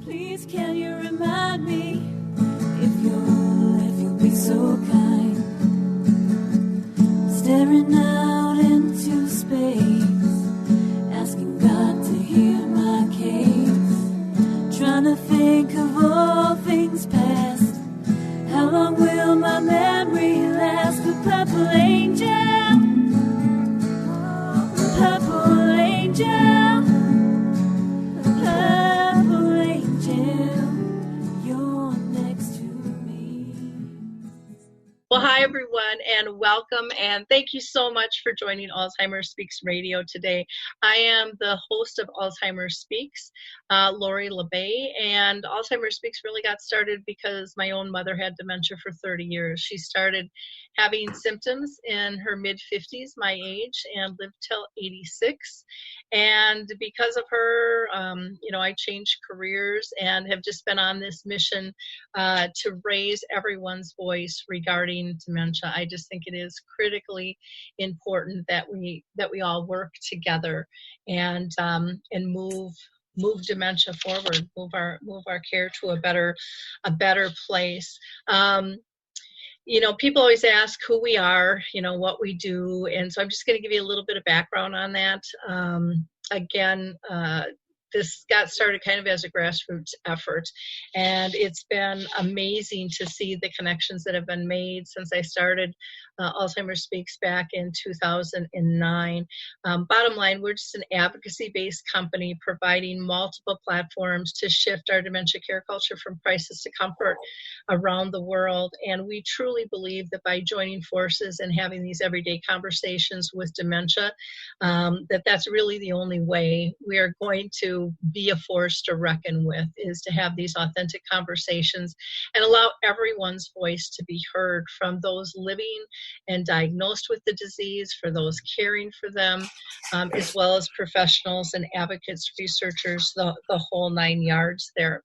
Please can you remind me, if you'll be so kind, staring out into space, asking God to hear my case, trying to think of all things past. How long will my memory last? The purple angel, the purple angel, the purple angel, you're next to me. Well, hi, everyone, and welcome, and thank you so much for joining Alzheimer Speaks Radio today. I am the host of Alzheimer Speaks, Lori LeBay, and Alzheimer Speaks really got started because my own mother had dementia for 30 years. She started having symptoms in her mid-50s, my age, and lived till 86. And because of her, I changed careers and have just been on this mission to raise everyone's voice regarding dementia. I just think it is critically important that we all work together and move dementia forward, move our care to a better place. People always ask who we are, what we do, and so I'm just going to give you a little bit of background on that. This got started kind of as a grassroots effort, and it's been amazing to see the connections that have been made since I started Alzheimer Speaks back in 2009. Bottom line, we're just an advocacy-based company providing multiple platforms to shift our dementia care culture from crisis to comfort around the world. And we truly believe that by joining forces and having these everyday conversations with dementia, that's really the only way we are going to be a force to reckon with, is to have these authentic conversations and allow everyone's voice to be heard, from those living and diagnosed with the disease, for those caring for them, as well as professionals and advocates, researchers, the whole 9 yards there.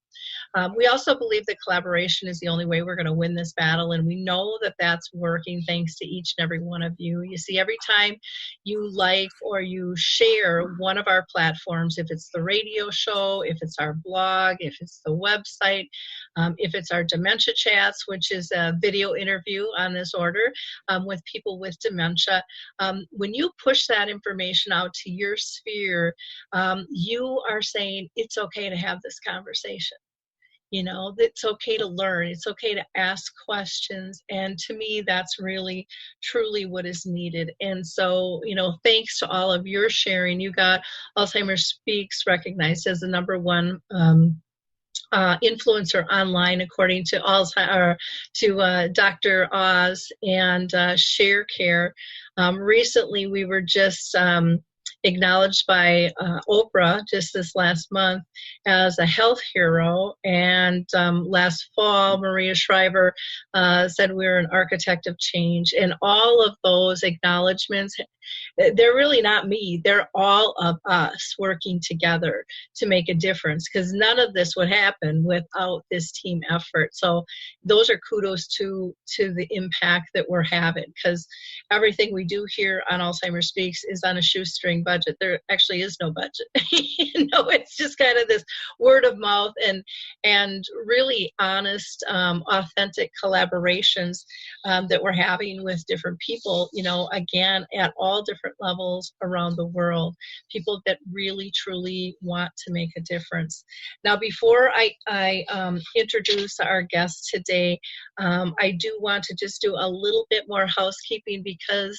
We also believe that collaboration is the only way we're going to win this battle, and we know that that's working thanks to each and every one of you. You see, every time you like or you share one of our platforms, if it's the radio show, if it's our blog, if it's the website, if it's our dementia chats, which is a video interview on this order with people with dementia, when you push that information out to your sphere, you are saying it's okay to have this conversation. It's okay to learn. It's okay to ask questions. And to me, that's really, truly what is needed. And so, thanks to all of your sharing, you got Alzheimer Speaks recognized as the #1 influencer online, according to Dr. Oz and ShareCare. Recently, we were just acknowledged by Oprah just this last month as a health hero. And last fall, Maria Shriver said we're an architect of change. And all of those acknowledgments, they're really not me. They're all of us working together to make a difference, because none of this would happen without this team effort. So those are kudos to the impact that we're having, because everything we do here on Alzheimer Speaks is on a shoestring budget. There actually is no budget. It's just kind of this word of mouth and really honest, authentic collaborations that we're having with different people, again, at all different levels around the world, people that really, truly want to make a difference. Now, before I introduce our guest today, I do want to just do a little bit more housekeeping, because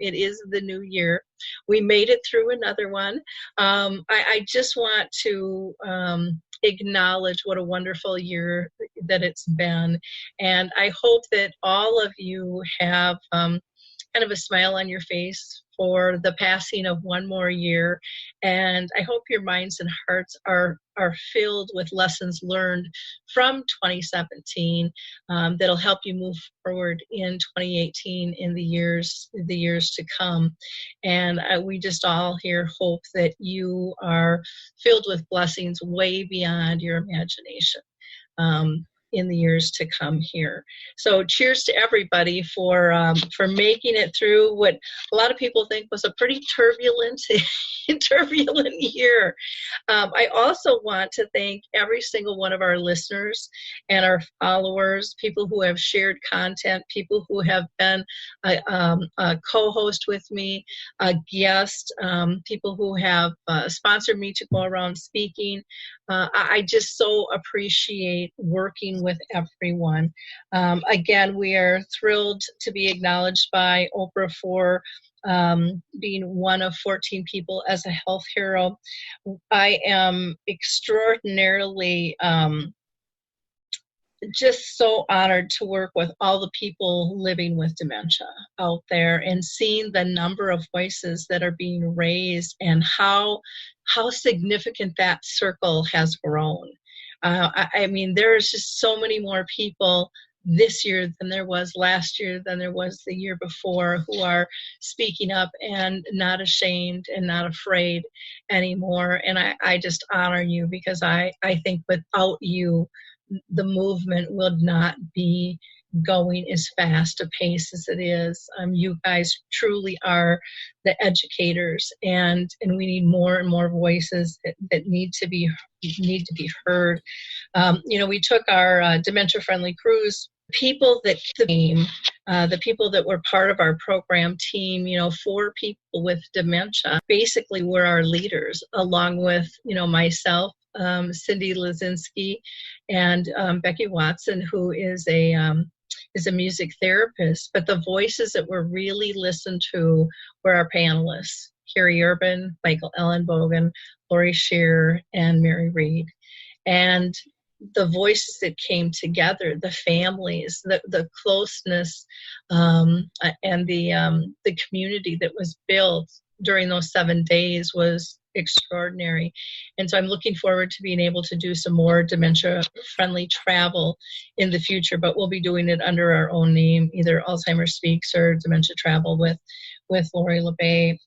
it is the new year. We made it through another one. I just want to acknowledge what a wonderful year that it's been. And I hope that all of you have kind of a smile on your face for the passing of one more year. And I hope your minds and hearts are filled with lessons learned from 2017 that'll help you move forward in 2018 in the years to come. And we just all here hope that you are filled with blessings way beyond your imagination. in the years to come here. So cheers to everybody for making it through what a lot of people think was a pretty turbulent turbulent year. I also want to thank every single one of our listeners and our followers, people who have shared content, people who have been a co-host with me, a guest, people who have sponsored me to go around speaking. I just so appreciate working with everyone. Again, we are thrilled to be acknowledged by Oprah for being one of 14 people as a health hero. I am extraordinarily just so honored to work with all the people living with dementia out there and seeing the number of voices that are being raised and how significant that circle has grown. I mean, there's just so many more people this year than there was last year, than there was the year before, who are speaking up and not ashamed and not afraid anymore. And I just honor you, because I think without you, the movement would not be going as fast a pace as it is. You guys truly are the educators, and we need more and more voices that need to be heard. We took our dementia-friendly cruise. People that came, the people that were part of our program team, 4 people with dementia, basically were our leaders, along with, myself, Cindy Lazinski, and Becky Watson, who is a music therapist. But the voices that were really listened to were our panelists: Carrie Urban, Michael Ellenbogen, Lori Shearer, and Mary Reed. And the voices that came together, the families, the closeness, and the community that was built during those 7 days was extraordinary. And so I'm looking forward to being able to do some more dementia-friendly travel in the future, but we'll be doing it under our own name, either Alzheimer Speaks or Dementia Travel with Lori LeBay.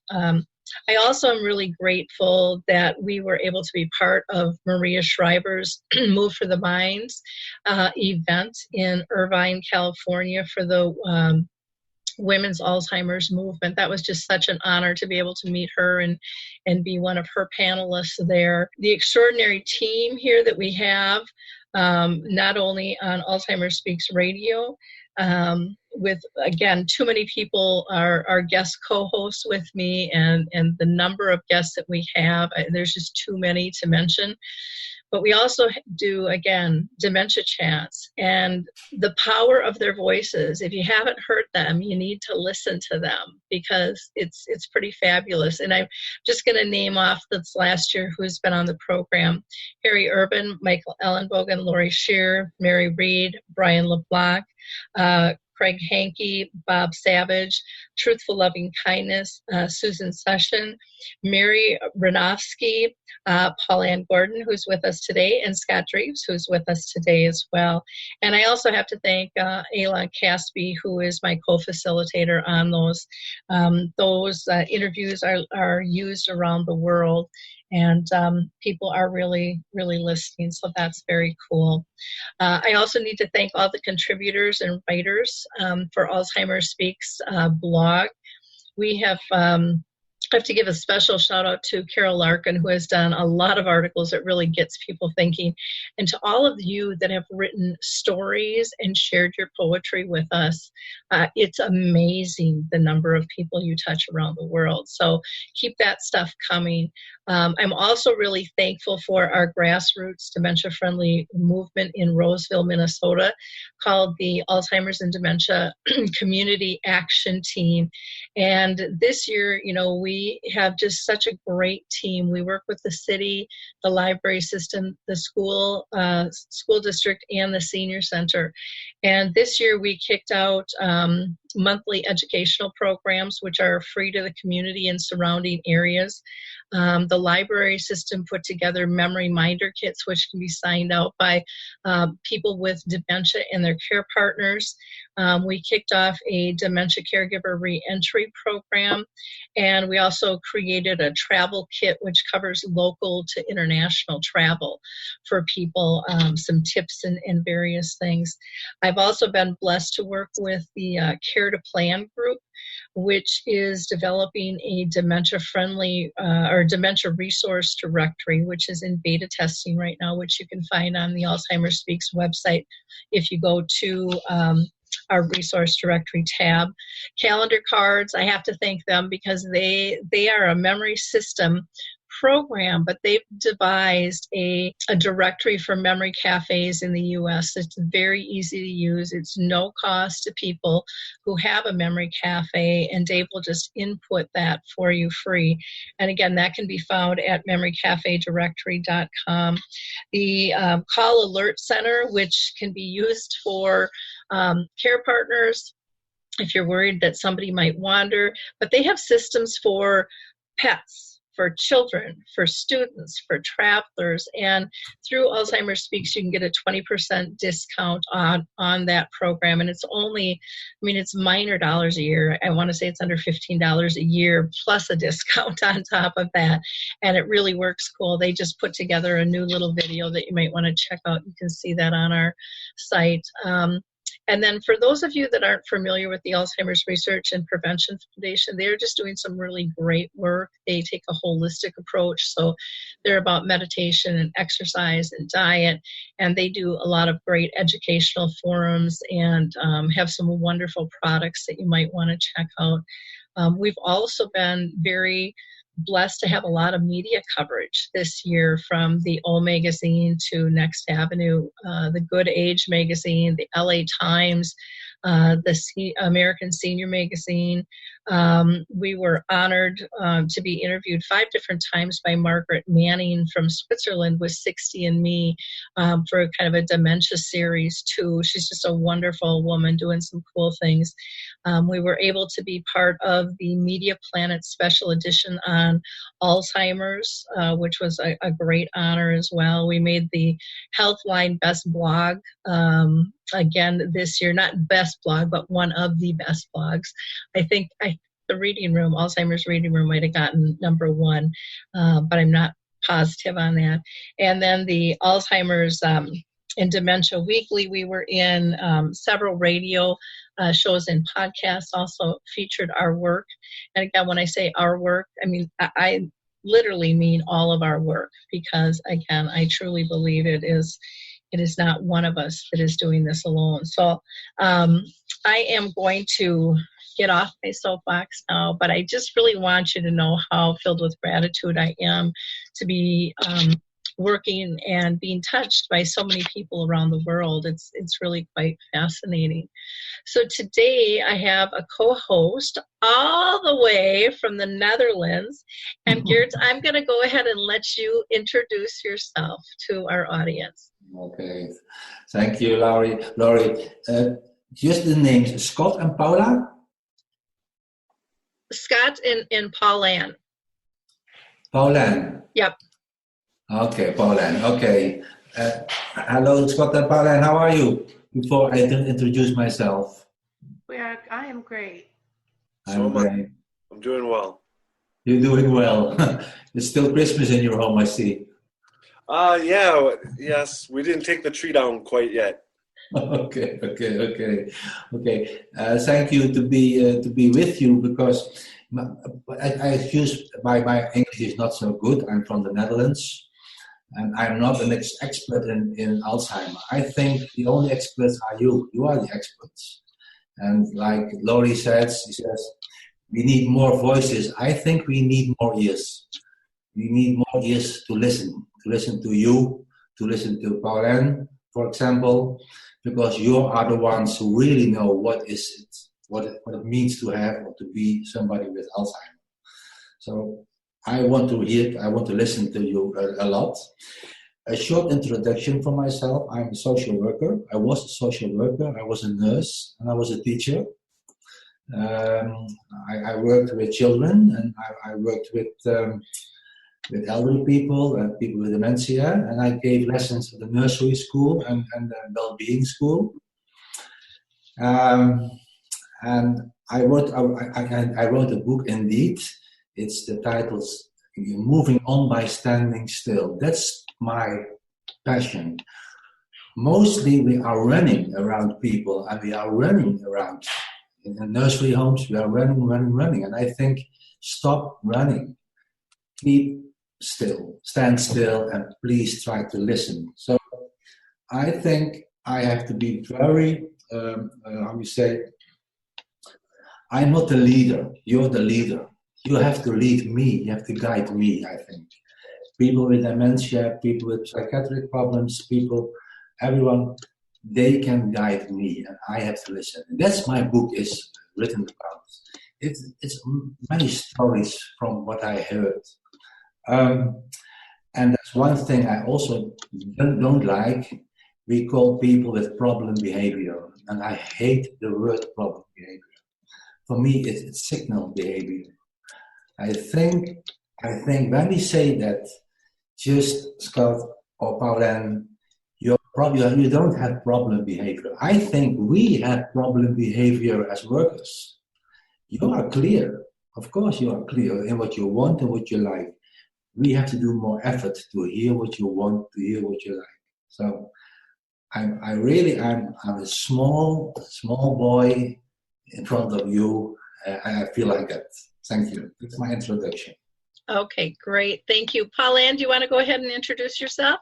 I also am really grateful that we were able to be part of Maria Shriver's Move for the Minds event in Irvine, California, for the women's Alzheimer's movement. That was just such an honor to be able to meet her and be one of her panelists there. The extraordinary team here that we have, not only on Alzheimer Speaks Radio, with, again, too many people are guest co-hosts with me, and the number of guests that we have, there's just too many to mention. But we also do, again, dementia chats, and the power of their voices. If you haven't heard them, you need to listen to them, because it's pretty fabulous. And I'm just going to name off this last year who's been on the program: Harry Urban, Michael Ellenbogen, Lori Shearer, Mary Reed, Brian LeBlanc, Craig Hankey, Bob Savage, Truthful Loving Kindness, Susan Session, Mary Ranofsky, Paul-Ann Gordon, who's with us today, and Scott Dreves, who's with us today as well. And I also have to thank Ayla Caspi, who is my co-facilitator on those. Those interviews are used around the world, and people are really, really listening, so that's very cool. I also need to thank all the contributors and writers for Alzheimer Speaks blog. We have to give a special shout out to Carol Larkin, who has done a lot of articles that really gets people thinking, and to all of you that have written stories and shared your poetry with us. It's amazing the number of people you touch around the world. So keep that stuff coming. I'm also really thankful for our grassroots dementia-friendly movement in Roseville, Minnesota, called the Alzheimer's and Dementia Community Action Team. And this year, we have just such a great team. We work with the city, the library system, the school district, and the senior center. And this year we kicked out monthly educational programs, which are free to the community and surrounding areas. The library system put together memory minder kits, which can be signed out by people with dementia and their care partners. We kicked off a dementia caregiver reentry program, and we also created a travel kit, which covers local to international travel for people, some tips and various things. I've also been blessed to work with the Care to Plan group, which is developing a dementia-friendly or dementia resource directory, which is in beta testing right now, which you can find on the Alzheimer Speaks website if you go to our resource directory tab. Calendar cards, I have to thank them because they are a memory system program, but they've devised a directory for memory cafes in the U.S. It's very easy to use. It's no cost to people who have a memory cafe, and Dave will just input that for you free. And again, that can be found at memorycafedirectory.com. The Call Alert Center, which can be used for care partners if you're worried that somebody might wander, but they have systems for pets, for children, for students, for travelers, and through Alzheimer Speaks, you can get a 20% discount on that program, and it's only, it's minor dollars a year. I want to say it's under $15 a year, plus a discount on top of that, and it really works cool. They just put together a new little video that you might want to check out. You can see that on our site. And then for those of you that aren't familiar with the Alzheimer's Research and Prevention Foundation, they're just doing some really great work. They take a holistic approach. So they're about meditation and exercise and diet. And they do a lot of great educational forums and have some wonderful products that you might want to check out. We've also been very blessed to have a lot of media coverage this year, from the O magazine to Next Avenue, the Good Age magazine, the LA Times, the American Senior magazine. We were honored to be interviewed 5 different times by Margaret Manning from Switzerland with 60andMe for kind of a dementia series too. She's just a wonderful woman doing some cool things. We were able to be part of the Media Planet special edition on Alzheimer's, which was a great honor as well. We made the Healthline Best Blog again this year, not best blog, but one of the best blogs. I think the Reading Room, Alzheimer's Reading Room, might have gotten number 1, but I'm not positive on that. And then the Alzheimer's and Dementia Weekly, we were in several radio shows and podcasts, also featured our work. And again, when I say our work, I literally mean all of our work, because again, I truly believe it is not one of us that is doing this alone. So I am going to get off my soapbox now, but I just really want you to know how filled with gratitude I am to be working and being touched by so many people around the world. It's really quite fascinating. So today I have a co-host all the way from the Netherlands. And Geert, I'm going to go ahead and let you introduce yourself to our audience. Okay, thank you, Laurie. Just the names Scott and Paula? Scott and Pauline. Pauline? Yep. Okay, Pauline. Okay. Hello, Scott and Pauline. How are you? Before I introduce myself. I am great. I'm great. I'm doing well. You're doing well. It's still Christmas in your home, I see. Yes. We didn't take the tree down quite yet. Okay. Thank you to be with you, because I excuse my English is not so good. I'm from the Netherlands, and I'm not an expert in Alzheimer. I think the only experts are you. You are the experts. And like Laurie says, she says, we need more voices. I think we need more ears. We need more ears to listen to you, to listen to Pauline, for example, because you are the ones who really know what it means to have or to be somebody with Alzheimer. So I want to listen to you a lot. A short introduction for myself. I'm a social worker. I was a social worker. I was a nurse, and I was a teacher. I worked with children, and I worked with elderly people and people with dementia, and I gave lessons at the nursery school and the well-being school. And I wrote a book indeed. It's the title's Moving On by Standing Still. That's my passion. Mostly we are running around people, and we are running around in the nursery homes. We are running. And I think, stop running. Keep still, stand still, and please try to listen. So I think I have to be very, how you say, I'm not the leader, you're the leader. You have to lead me, you have to guide me, I think. People with dementia, people with psychiatric problems, everyone, they can guide me, and I have to listen. And that's my book is written about. It's many stories from what I heard. And that's one thing I also don't like. We call people with problem behavior, and I hate the word problem behavior. For me, it's signal behavior. I think when we say that, just Scott or Pauline, you don't have problem behavior. I think we have problem behavior as workers. You are clear. Of course you are clear in what you want and what you like. We have to do more effort to hear what you want, to hear what you like. So I'm a small boy in front of you. I feel like that. Thank you. That's my introduction. Okay, great. Thank you. Pauline, do you want to go ahead and introduce yourself?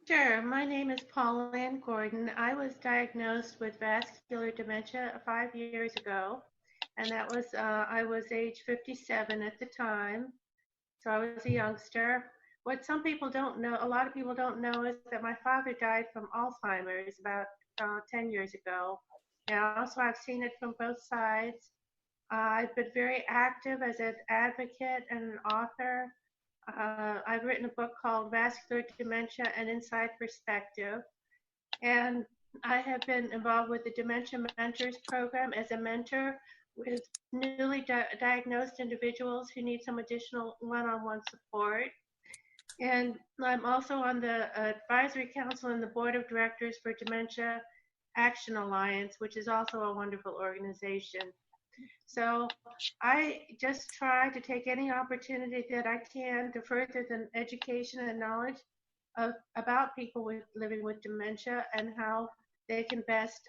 Sure. My name is Pauline Gordon. I was diagnosed with vascular dementia 5 years ago, and that was I was age 57 at the time, so I was a youngster. What some people don't know, a lot of people don't know, is that my father died from Alzheimer's about 10 years ago. Now, so I've seen it from both sides. I've been very active as an advocate and an author. I've written a book called Vascular Dementia: An Inside Perspective. And I have been involved with the Dementia Mentors program as a mentor with newly diagnosed individuals who need some additional one-on-one support. And I'm also on the advisory council and the board of directors for Dementia Action Alliance, which is also a wonderful organization. So I just try to take any opportunity that I can to further the education and knowledge about people living with dementia and how they can best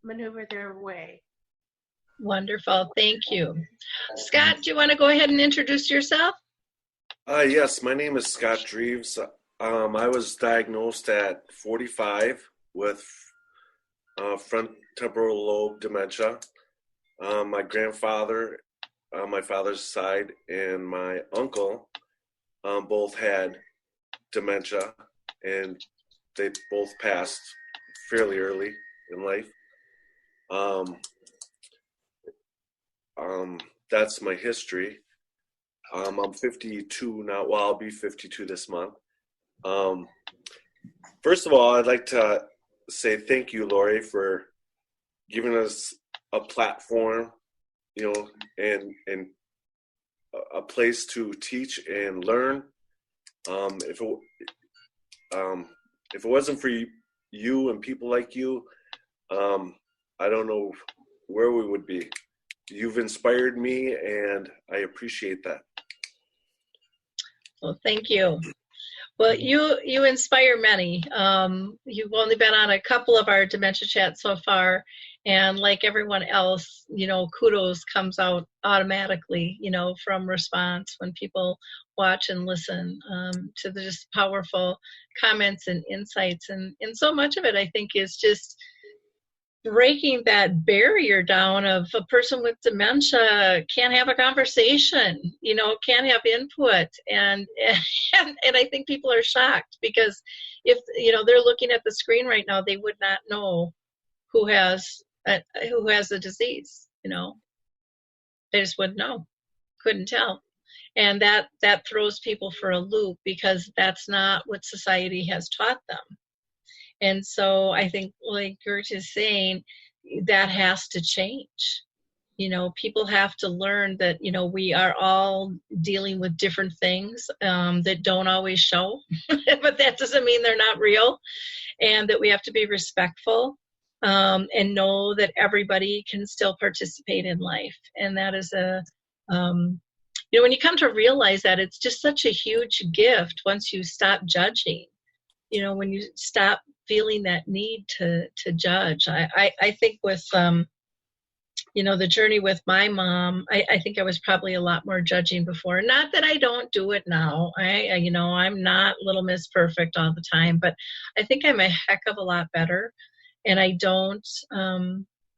maneuver their way. Wonderful. Thank you. Scott, do you want to go ahead and introduce yourself? Yes, my name is Scott Dreves. I was diagnosed at 45 with front temporal lobe dementia. My grandfather, my father's side, and my uncle both had dementia, and they both passed fairly early in life. That's my history. I'm 52 now. Well, I'll be 52 this month. First of all, I'd like to say thank you, Lori, for giving us a platform, and a place to teach and learn. If it wasn't for you and people like you, I don't know where we would be. You've inspired me, and I appreciate that. Well, thank you. Well, you inspire many. You've only been on a couple of our dementia chats so far, and like everyone else, kudos comes out automatically, from response when people watch and listen to the just powerful comments and insights, and so much of it, I think, is just breaking that barrier down of a person with dementia can't have a conversation, can't have input. And I think people are shocked because if, they're looking at the screen right now, they would not know who has the disease, they just wouldn't know, couldn't tell. And that throws people for a loop because that's not what society has taught them. And so I think, like Gert is saying, that has to change. people have to learn that, we are all dealing with different things that don't always show, but that doesn't mean they're not real, and that we have to be respectful and know that everybody can still participate in life. And that is when you come to realize that, it's just such a huge gift once you stop judging, when you stop feeling that need to judge. I think with, the journey with my mom, I think I was probably a lot more judging before. Not that I don't do it now. I'm not Little Miss Perfect all the time, but I think I'm a heck of a lot better. And I don't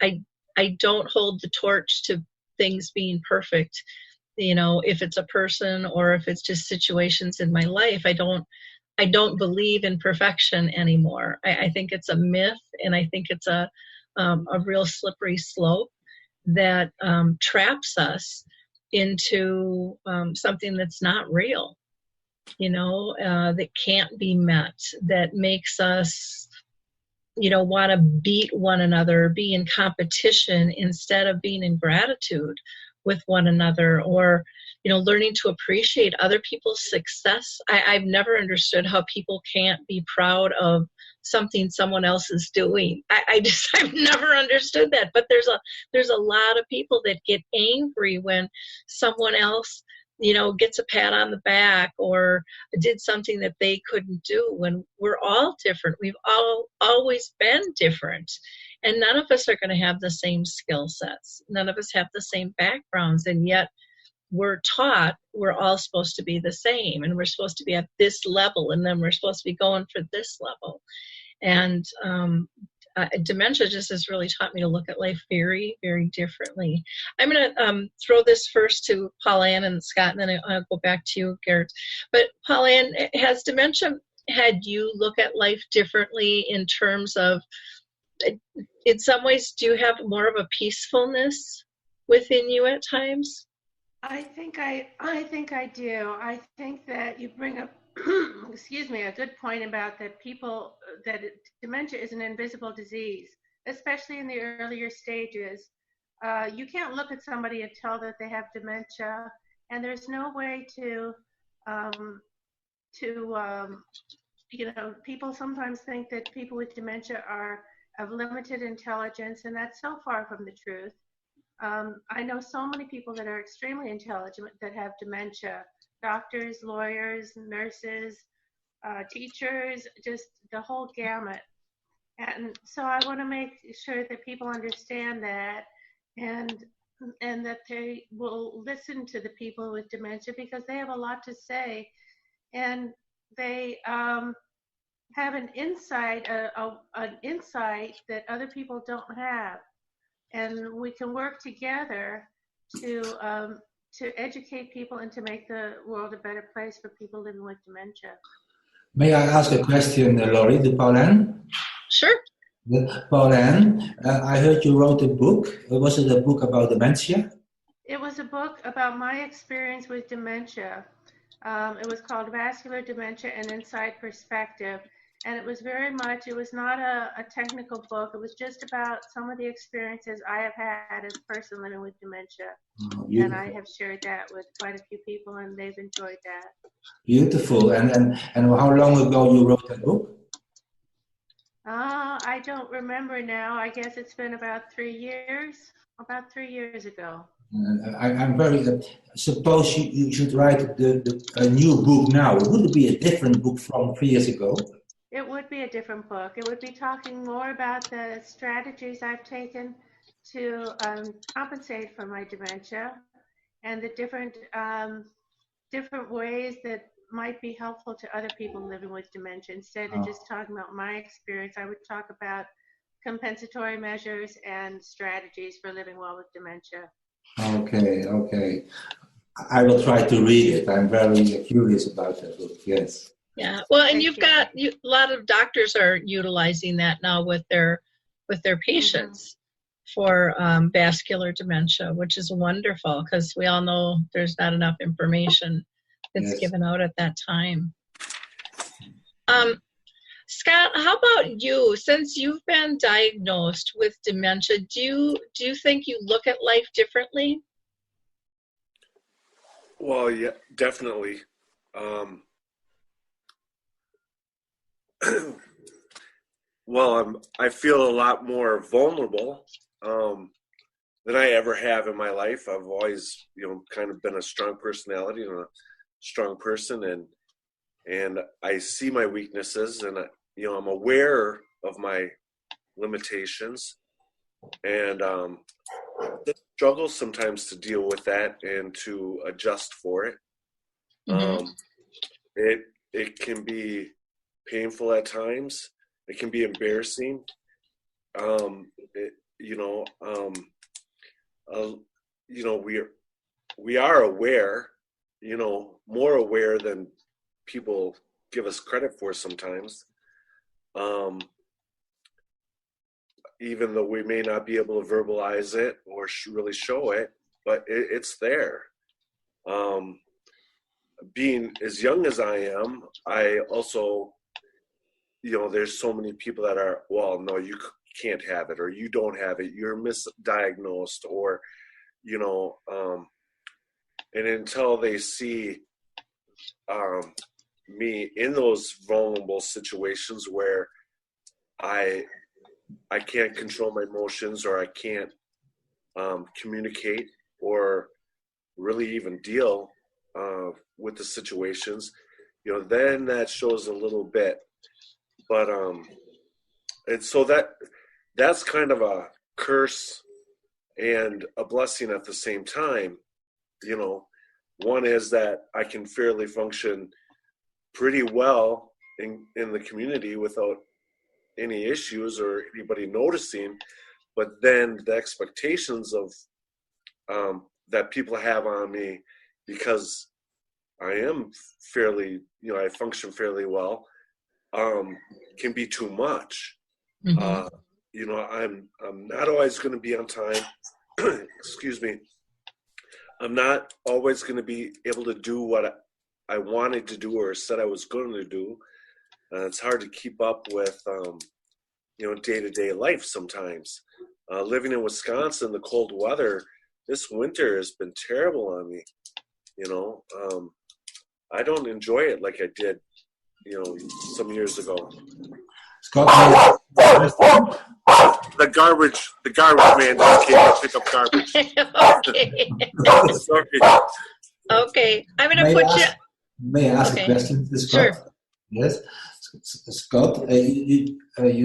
hold the torch to things being perfect. If it's a person or if it's just situations in my life, I don't believe in perfection anymore. I think it's a myth, and I think it's a real slippery slope that traps us into something that's not real, that can't be met, that makes us, want to beat one another, be in competition instead of being in gratitude with one another, or learning to appreciate other people's success. I've never understood how people can't be proud of something someone else is doing. I've never understood that. But there's a lot of people that get angry when someone else gets a pat on the back or did something that they couldn't do, when we're all different. We've always been different. And none of us are going to have the same skill sets. None of us have the same backgrounds. And yet we're taught we're all supposed to be the same. And we're supposed to be at this level. And then we're supposed to be going for this level. And dementia just has really taught me to look at life very, very differently. I'm going to throw this first to Paul-Ann and Scott, and then I'll go back to you, Garrett. But Paul-Ann, has dementia had you look at life differently in terms of, in some ways, do you have more of a peacefulness within you at times? I think I do. I think that you bring up, excuse me, a good point about that dementia is an invisible disease, especially in the earlier stages. You can't look at somebody and tell that they have dementia, and there's no way to people sometimes think that people with dementia are of limited intelligence, and that's so far from the truth. I know so many people that are extremely intelligent that have dementia: doctors, lawyers, nurses, teachers, just the whole gamut. And so I want to make sure that people understand that, and that they will listen to the people with dementia, because they have a lot to say, and they have an insight that other people don't have. And we can work together to educate people and to make the world a better place for people living with dementia. May I ask a question, Laurie, to Paul-Ann? Sure. Paul-Ann, I heard you wrote a book. Was it a book about dementia? It was a book about my experience with dementia. It was called Vascular Dementia: An Inside Perspective. And it was not a technical book. It was just about some of the experiences I have had as a person living with dementia. And I have shared that with quite a few people, and they've enjoyed that. Beautiful. And how long ago you wrote that book? I don't remember now. I guess it's been about 3 years. About 3 years ago. I'm very. Suppose you should write a new book now. Would it be a different book from 3 years ago? It would be a different book. It would be talking more about the strategies I've taken to compensate for my dementia, and the different ways that might be helpful to other people living with dementia. Instead of just talking about my experience, I would talk about compensatory measures and strategies for living well with dementia. Okay. I will try to read it. I'm very curious about that book, yes. Yeah, well, and a lot of doctors are utilizing that now with their patients for vascular dementia, which is wonderful, because we all know there's not enough information that's given out at that time. Scott, how about you? Since you've been diagnosed with dementia, do you think you look at life differently? Well, yeah, definitely. Well, I feel a lot more vulnerable than I ever have in my life. I've always, kind of been a strong personality and a strong person, and I see my weaknesses, and I'm aware of my limitations, and struggle sometimes to deal with that and to adjust for it. Mm-hmm. It can be painful at times. It can be embarrassing. We are aware, more aware than people give us credit for sometimes. Even though we may not be able to verbalize it or really show it, but it's there. Being as young as I am, I also, there's so many people that are, well, no, you can't have it, or you don't have it, you're misdiagnosed, or, and until they see me in those vulnerable situations where I can't control my emotions, or I can't communicate or really even deal with the situations, then that shows a little bit. But and so that's kind of a curse and a blessing at the same time. One is that I can fairly function pretty well in the community without any issues or anybody noticing, but then the expectations of that people have on me, because I am fairly, I function fairly well, can be too much. Mm-hmm. I'm not always going to be on time. Excuse me. I'm not always going to be able to do what I wanted to do or said I was going to do. It's hard to keep up with, day-to-day life sometimes. Living in Wisconsin, the cold weather, this winter has been terrible on me. I don't enjoy it like I did, some years ago. Scott, The garbage man just came to pick up garbage. Okay. Sorry. Okay. I'm going to put you. May I ask Okay. a question to Scott? Sure. Yes, Scott. I heard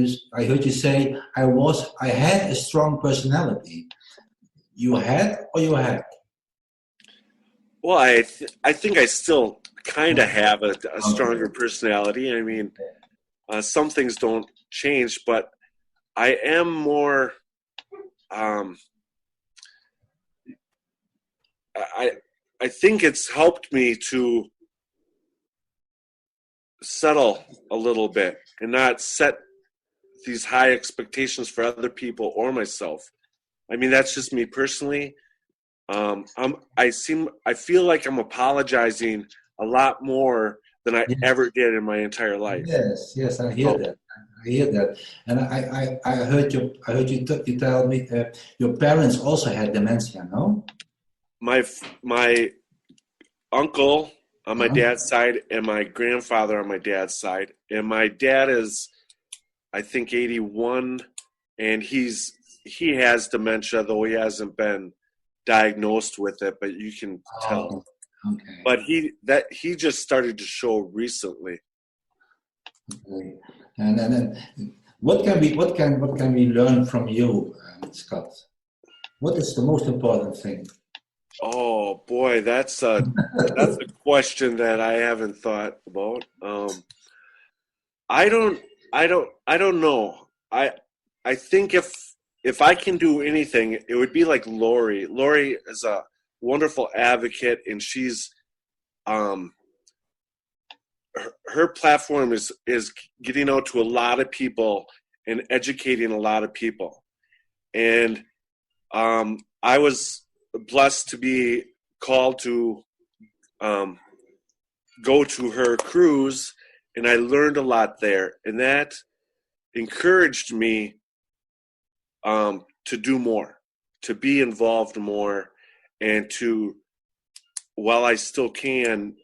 you say I had a strong personality. You had, or you had? Well, I think I still kind of have a stronger personality. I mean, some things don't change, but I am more. I think it's helped me to settle a little bit and not set these high expectations for other people or myself. I mean, that's just me personally. I feel like I'm apologizing a lot more than I ever did in my entire life. Yes, I hear that. I hear that, and I heard you tell me your parents also had dementia, no? My uncle on my dad's side and my grandfather on my dad's side, and my dad is, I think, 81, and he has dementia, though he hasn't been diagnosed with it, but you can tell. Okay. But he just started to show recently. Okay. And then what can we learn from you, Scott? What is the most important thing? Oh boy, that's a question that I haven't thought about. I don't know. I think if I can do anything, it would be like Lori. Lori is a wonderful advocate, and she's her platform is getting out to a lot of people and educating a lot of people. And I was blessed to be called to go to her cruise and I learned a lot there, and that encouraged me to do more, to be involved more, and to, while I still can,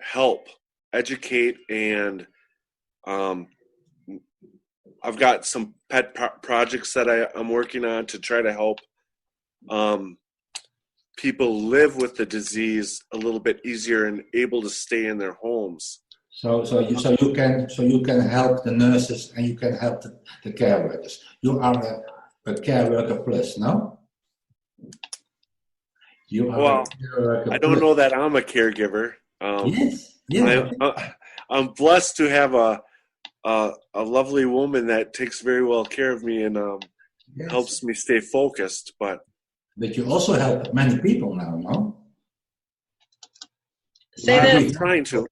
help, educate, and I've got some pet projects that I'm working on to try to help people live with the disease a little bit easier and able to stay in their homes. So you can help the nurses and you can help the care workers. You are a care worker plus, no? You are Well, a care worker I don't plus. know that I'm a caregiver. Yes. I'm blessed to have a lovely woman that takes very well care of me and Yes. helps me stay focused. But you also help many people now, no? Say that. I'm trying to.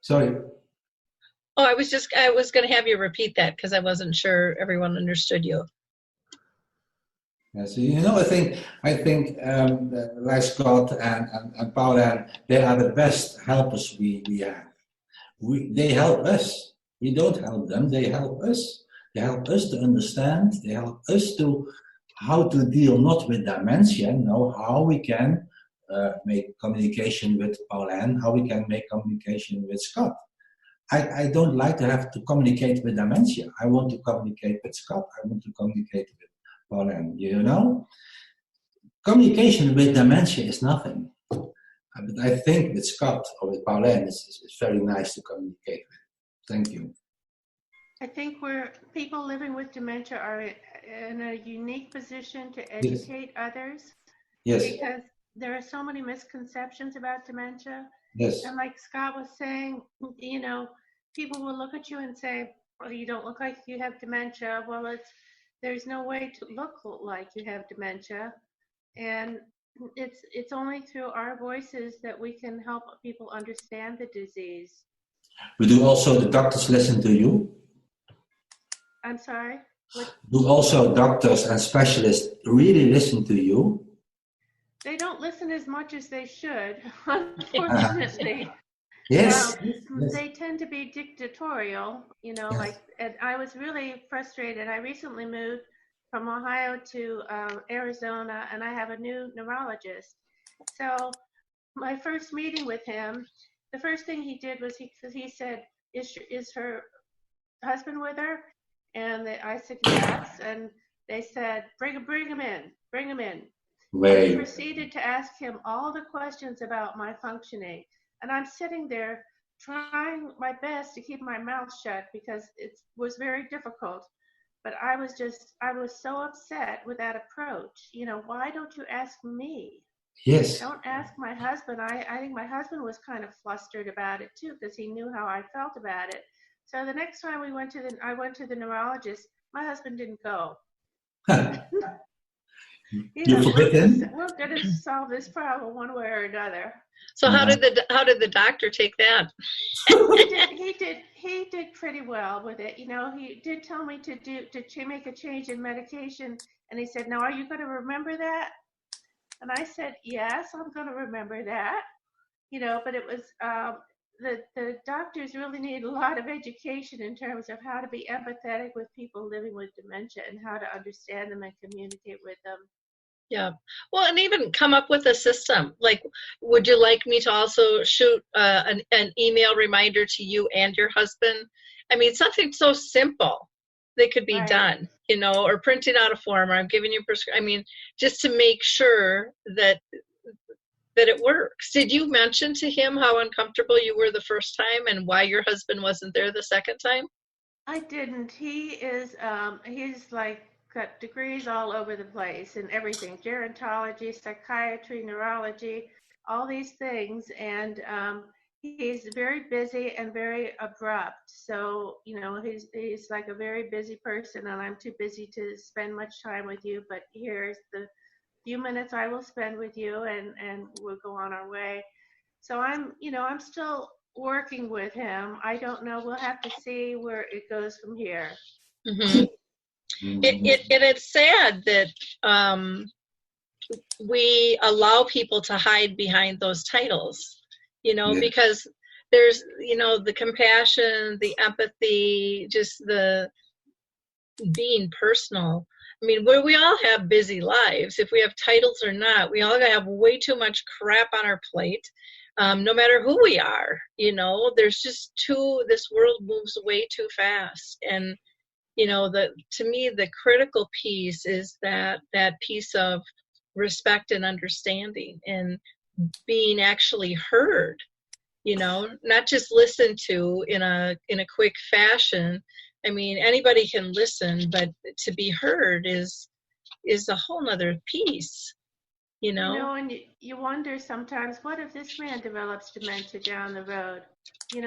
Sorry. Oh, I was going to have you repeat that because I wasn't sure everyone understood you. Yeah, so I think like Scott and Paula, they are the best helpers we have. They help us. We don't help them. They help us. They help us to understand. They help us to how to deal not with dementia, no, how we can make communication with Pauline, how we can make communication with Scott. I don't like to have to communicate with dementia. I want to communicate with Scott. I want to communicate with Pauline, you know? Communication with dementia is nothing. But I think with Scott or with Pauline, it's very nice to communicate with. Thank you. I think people living with dementia are in a unique position to educate others. Yes. Because there are so many misconceptions about dementia. Yes. And like Scott was saying, people will look at you and say, well, you don't look like you have dementia. Well, there's no way to look like you have dementia. And it's only through our voices that we can help people understand the disease. We do also the doctors listen to you? I'm sorry? Do also doctors and specialists really listen to you? They don't listen as much as they should, unfortunately. Yes. They tend to be dictatorial, and I was really frustrated. I recently moved from Ohio to Arizona, and I have a new neurologist. So my first meeting with him, the first thing he did was he said, is her husband with her? And I said, yes. And they said, bring him in. Wait. And they proceeded to ask him all the questions about my functioning. And I'm sitting there trying my best to keep my mouth shut because it was very difficult. But I was so upset with that approach. Why don't you ask me? Yes. Don't ask my husband. I think my husband was kind of flustered about it too because he knew how I felt about it. So the next time I went to the neurologist, my husband didn't go. You forbid him? We're going to solve this problem one way or another. So how did the doctor take that? He did pretty well with it. He did tell me to make a change in medication, and he said, "Now, are you going to remember that?" And I said, "Yes, I'm going to remember that." But it was the doctors really need a lot of education in terms of how to be empathetic with people living with dementia and how to understand them and communicate with them. Yeah. Well, and even come up with a system. Like, would you like me to also shoot an email reminder to you and your husband? I mean, something so simple that could be done, or printing out a form, or I'm giving you I mean, just to make sure that it works. Did you mention to him how uncomfortable you were the first time and why your husband wasn't there the second time? I didn't. He is, he's like got degrees all over the place in everything, gerontology, psychiatry, neurology, all these things. And he's very busy and very abrupt. So, he's like a very busy person, and I'm too busy to spend much time with you. But here's the few minutes I will spend with you, and we'll go on our way. So I'm still working with him. I don't know. We'll have to see where it goes from here. Mm-hmm. It's sad that we allow people to hide behind those titles. because there's, the compassion, the empathy, just the being personal. I mean, we all have busy lives. If we have titles or not, we all have way too much crap on our plate. No matter who we are, there's just this world moves way too fast. And, to me, the critical piece is that piece of respect and understanding and being actually heard, not just listened to in a quick fashion. I mean, anybody can listen, but to be heard is a whole nother piece, And you wonder sometimes, what if this man develops dementia down the road?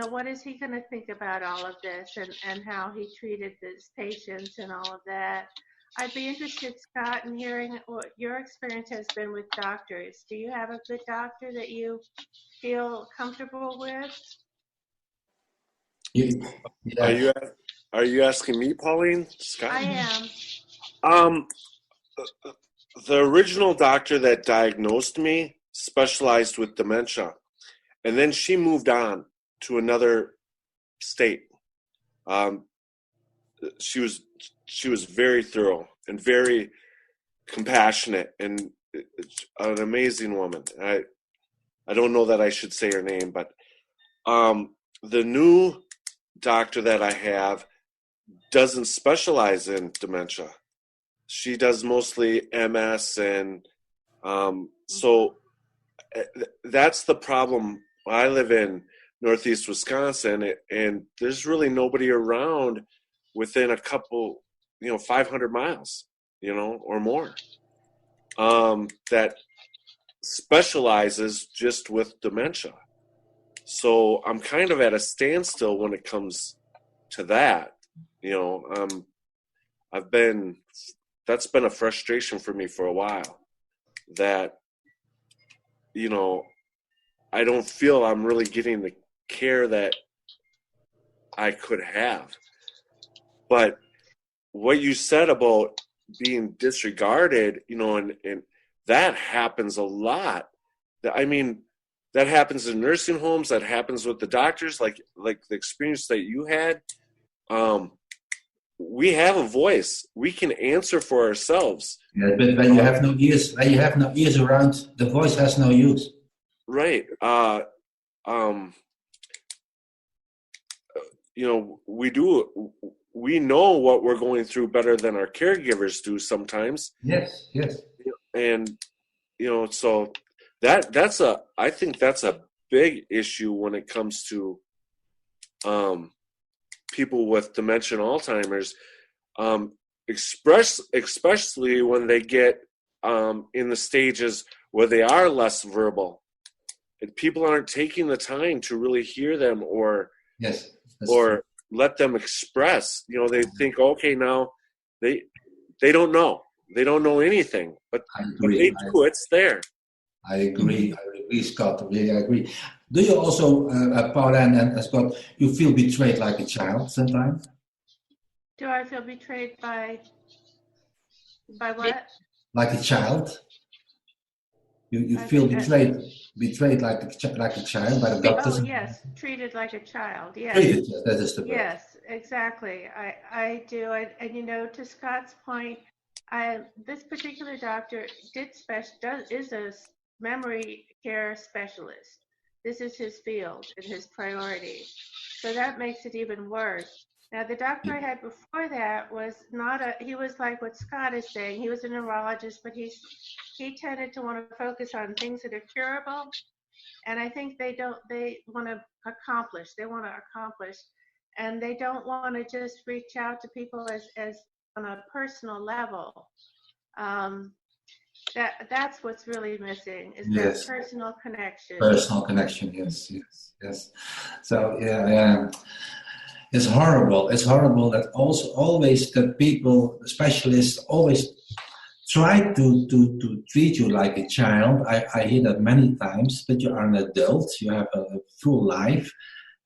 What is he going to think about all of this and how he treated his patients and all of that? I'd be interested, Scott, in hearing what your experience has been with doctors. Do you have a good doctor that you feel comfortable with? Yeah. Are you asking me, Pauline? Scott? I am. The original doctor that diagnosed me specialized with dementia, and then she moved on to another state. She was very thorough and very compassionate and an amazing woman. I don't know that I should say her name, but the new doctor that I have doesn't specialize in dementia. She does mostly MS, and so that's the problem. I live in Northeast Wisconsin, and there's really nobody around within a couple, 500 miles, or more, that specializes just with dementia. So I'm kind of at a standstill when it comes to that. That's been a frustration for me for a while, that, I don't feel I'm really getting the care that I could have. But what you said about being disregarded, and that happens a lot. I mean, that happens in nursing homes. That happens with the doctors, like the experience that you had. We have a voice. We can answer for ourselves. Yeah, but when you have no ears around, the voice has no use. Right. We know what we're going through better than our caregivers do sometimes. Yes. And, so I think that's a big issue when it comes to, people with dementia and Alzheimer's, especially when they get in the stages where they are less verbal, and people aren't taking the time to really hear them or let them express. They think, okay, now they don't know anything, but they do. It's there. I agree, Scott. Really, I agree. Do you also, Paula and Scott, you feel betrayed like a child sometimes? Do I feel betrayed by what? Like a child. You feel betrayed like a child by the doctors. Oh yes, treated like a child. Yes. Treated, yes, that is the word. Yes, exactly. I do. And to Scott's point, this particular doctor is a memory care specialist. This is his field and his priority. So that makes it even worse. Now, the doctor I had before that was he was like what Scott is saying. He was a neurologist, but he tended to want to focus on things that are curable. And I think they want to accomplish. And they don't want to just reach out to people as on a personal level. That's what's really missing is that personal connection. Personal connection, yes. So yeah. It's horrible. It's horrible that also always the people, the specialists, always try to treat you like a child. I hear that many times, but you are an adult. You have a full life.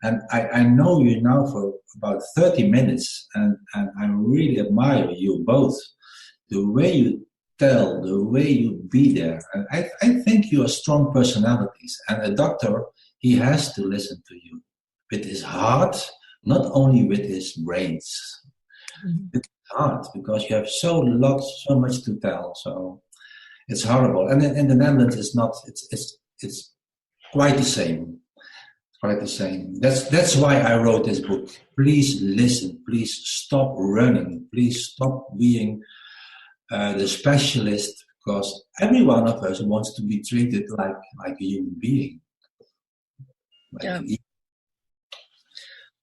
And I know you now for about 30 minutes, and I really admire you both. The way you tell, the way you be there. And I think you are strong personalities. And a doctor he has to listen to you with his heart, not only with his brains. With his heart, because you have so much to tell. So it's horrible. And in the Netherlands, it's quite the same. Quite the same. That's why I wrote this book. Please listen. Please stop running. Please stop being the specialist, because every one of us wants to be treated like a human being.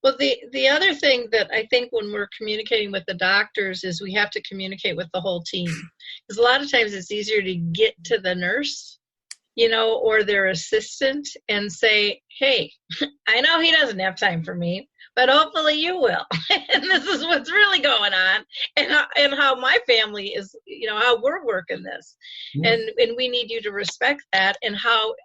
Well, the other thing that I think when we're communicating with the doctors is we have to communicate with the whole team. Because a lot of times it's easier to get to the nurse, or their assistant and say, hey, I know he doesn't have time for me, but hopefully you will. And this is what's really going on, and how my family is, how we're working this. And we need you to respect that, and how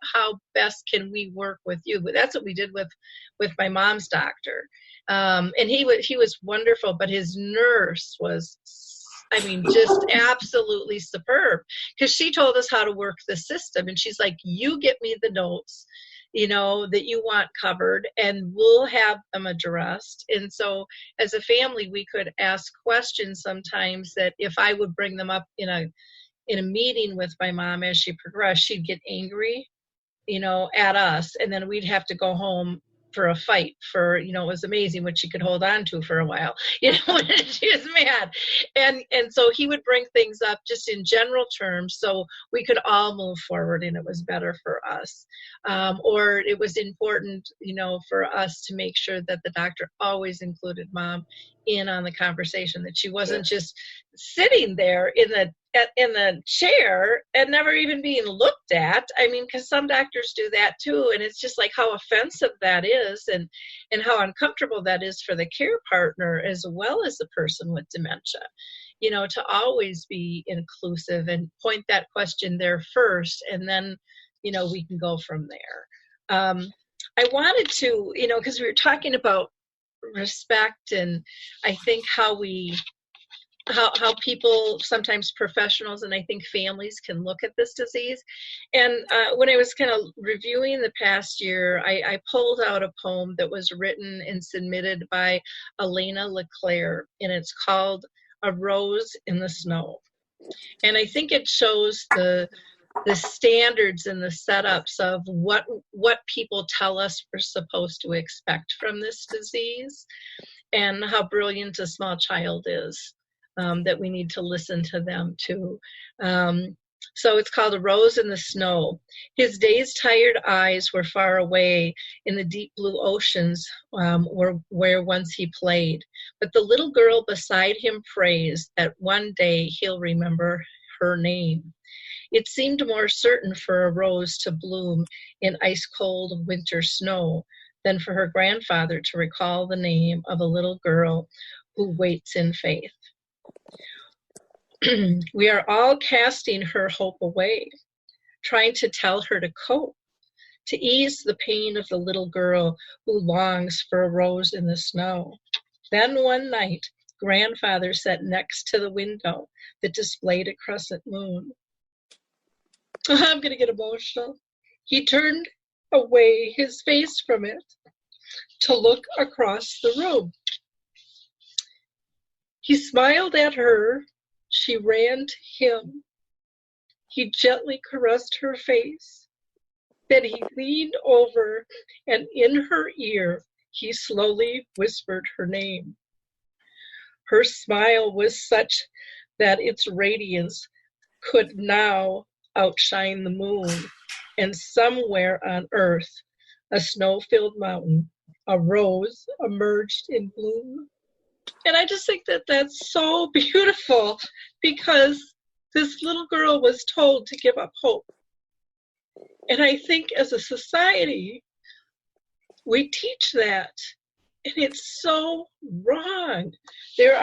best can we work with you. But that's what we did with my mom's doctor. And he was wonderful, but his nurse was, just absolutely superb, because she told us how to work the system. And she's like, you get me the notes, that you want covered, and we'll have them addressed. And so as a family, we could ask questions sometimes that if I would bring them up in a meeting with my mom as she progressed, she'd get angry, at us. And then we'd have to go home for a fight for, it was amazing what she could hold on to for a while, when she was mad. And so he would bring things up just in general terms so we could all move forward and it was better for us. Or it was important, for us to make sure that the doctor always included mom in on the conversation, that she wasn't just sitting there in the chair and never even being looked at. Because some doctors do that too, and it's just like how offensive that is, and how uncomfortable that is for the care partner as well as the person with dementia. To always be inclusive and point that question there first, and then we can go from there. I wanted to, because we were talking about respect, and I think how people, sometimes professionals, and I think families, can look at this disease. And when I was kind of reviewing the past year, I pulled out a poem that was written and submitted by Elena LeClaire, and it's called A Rose in the Snow. And I think it shows the standards and the setups of what people tell us we're supposed to expect from this disease, and how brilliant a small child is, that we need to listen to them too. So it's called A Rose in the Snow. His dazed, tired eyes were far away in the deep blue oceans, where once he played. But the little girl beside him prays that one day he'll remember her name. It seemed more certain for a rose to bloom in ice-cold winter snow than for her grandfather to recall the name of a little girl who waits in faith. We are all casting her hope away, trying to tell her to cope, to ease the pain of the little girl who longs for a rose in the snow. Then one night, grandfather sat next to the window that displayed a crescent moon. I'm going to get emotional. He turned away his face from it to look across the room. He smiled at her. She ran to him. He gently caressed her face. Then he leaned over, and in her ear, he slowly whispered her name. Her smile was such that its radiance could now outshine the moon, and somewhere on earth, a snow-filled mountain, a rose emerged in bloom. And I just think that that's so beautiful, because this little girl was told to give up hope. And I think as a society, we teach that, and it's so wrong. There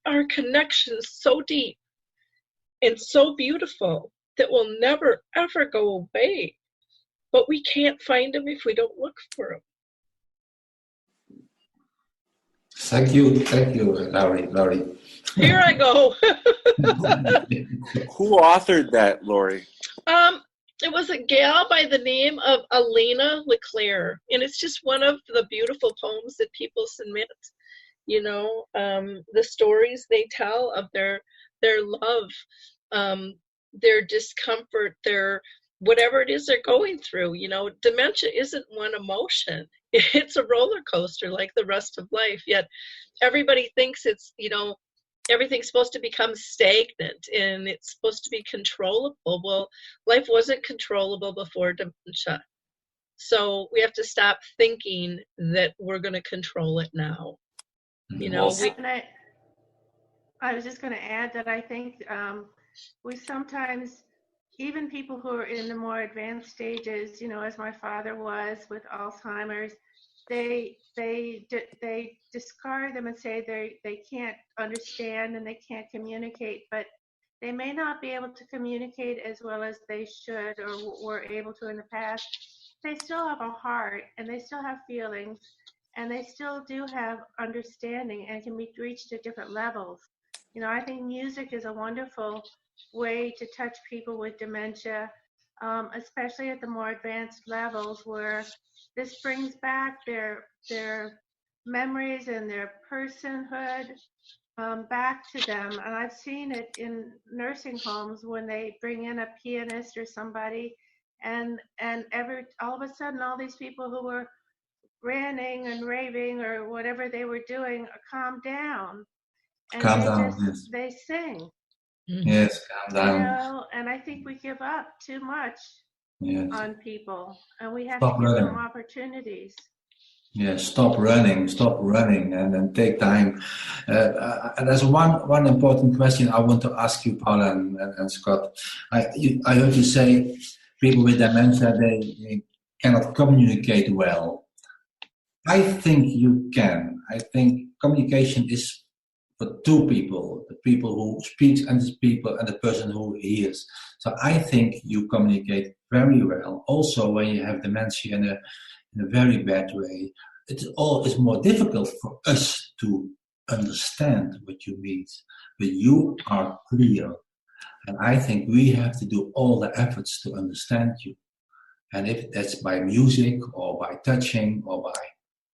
are connections so deep and so beautiful that will never, ever go away. But we can't find them if we don't look for them. Thank you, Laurie. Here I go. Who authored that, Laurie? It was a gal by the name of Elena LeClaire, and it's just one of the beautiful poems that people submit. The stories they tell of their love, their discomfort, their whatever it is they're going through. Dementia isn't one emotion. It's a roller coaster like the rest of life. Yet everybody thinks it's, everything's supposed to become stagnant and it's supposed to be controllable. Well, life wasn't controllable before dementia. So we have to stop thinking that we're going to control it now. I was just going to add that I think we sometimes, even people who are in the more advanced stages, as my father was with Alzheimer's, they discard them and say they can't understand and they can't communicate, but they may not be able to communicate as well as they should or were able to in the past. They still have a heart and they still have feelings and they still do have understanding and can be reached at different levels. I think music is a wonderful way to touch people with dementia, especially at the more advanced levels where this brings back their memories and their personhood back to them. And I've seen it in nursing homes when they bring in a pianist or somebody, and all of a sudden all these people who were ranting and raving or whatever they were doing calm down, and Yes. they sing. Yes, calm down. And I think we give up too much on people, and we have Stop to give running. them opportunities. Yes, stop running, and then take time. There's one important question I want to ask you, Paula and Scott. I heard you say people with dementia, they cannot communicate well. I think you can. I think communication is for two people, the people who speaks and the people and the person who hears. So I think you communicate very well. Also, when you have dementia in a very bad way, it's more difficult for us to understand what you mean. But you are clear. And I think we have to do all the efforts to understand you. And if that's by music or by touching or by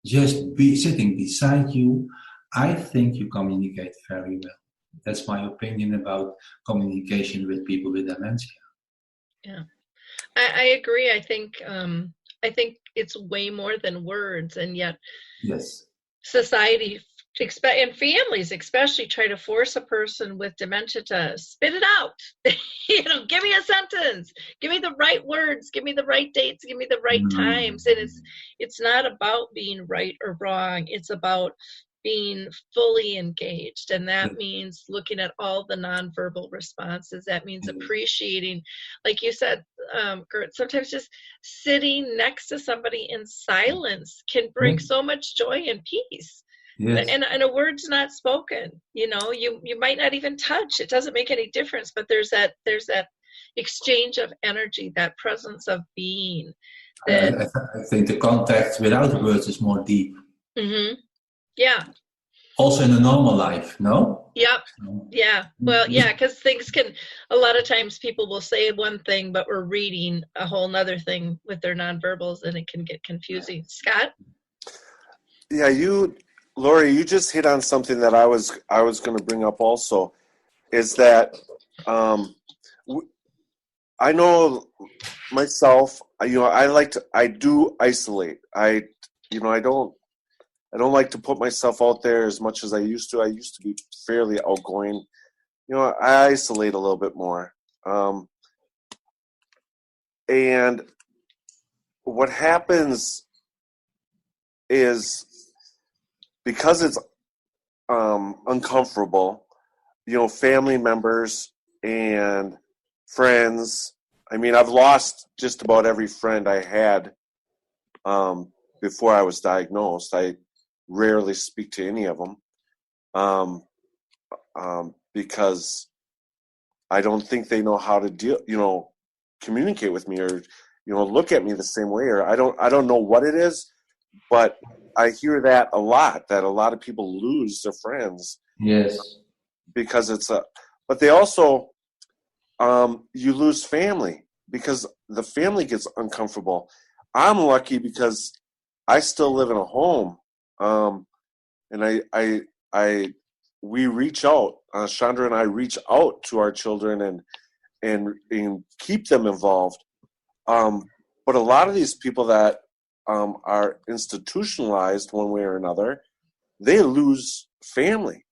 just sitting beside you, I think you communicate very well. That's my opinion about communication with people with dementia. Yeah, I agree. I think it's way more than words, and yet Yes, society and families especially try to force a person with dementia to spit it out. Give me a sentence, give me the right words, give me the right dates, give me the right times. And it's not about being right or wrong. It's about being fully engaged, and that means looking at all the nonverbal responses. That means appreciating, like you said, Gert, sometimes just sitting next to somebody in silence can bring so much joy and peace. Yes. And a word's not spoken. You might not even touch. It doesn't make any difference. But there's that exchange of energy, that presence of being. I think the contact without words is more deep. Mm-hmm. Yeah. Also in a normal life, no? Yep. Yeah. Well, yeah, because things can, a lot of times people will say one thing, but we're reading a whole nother thing with their nonverbals, and it can get confusing. Scott? Yeah, Lori, you just hit on something that I was going to bring up also, is that I know myself, I do isolate. I don't like to put myself out there as much as I used to. I used to be fairly outgoing. I isolate a little bit more. And what happens is, because it's uncomfortable, family members and friends. I mean, I've lost just about every friend I had before I was diagnosed. I rarely speak to any of them because I don't think they know how to communicate with me or look at me the same way, or I don't know what it is, but I hear that a lot, that a lot of people lose their friends. Yes. Because but they also, you lose family because the family gets uncomfortable. I'm lucky because I still live in a home, and we reach out. Chandra and I reach out to our children and keep them involved. But a lot of these people that are institutionalized one way or another, they lose family.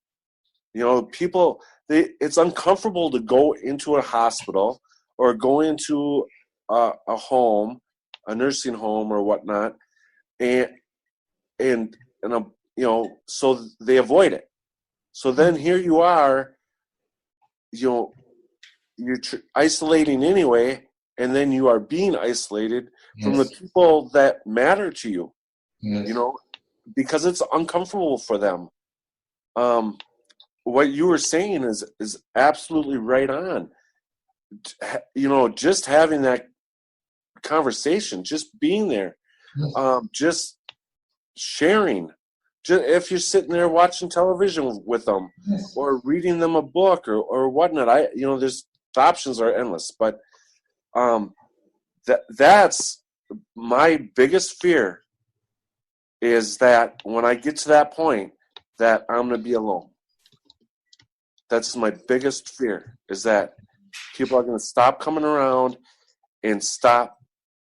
People, it's uncomfortable to go into a hospital or go into a home, a nursing home or whatnot, and so they avoid it. So then here you are, you're isolating anyway, and then you are being isolated from the people that matter to you. Yes. Because it's uncomfortable for them. What you were saying is absolutely right on. Just having that conversation, just being there, just sharing. If you're sitting there watching television with them, or reading them a book or whatnot, the options are endless. But that's my biggest fear, is that when I get to that point, that I'm going to be alone. That's my biggest fear, is that people are going to stop coming around and stop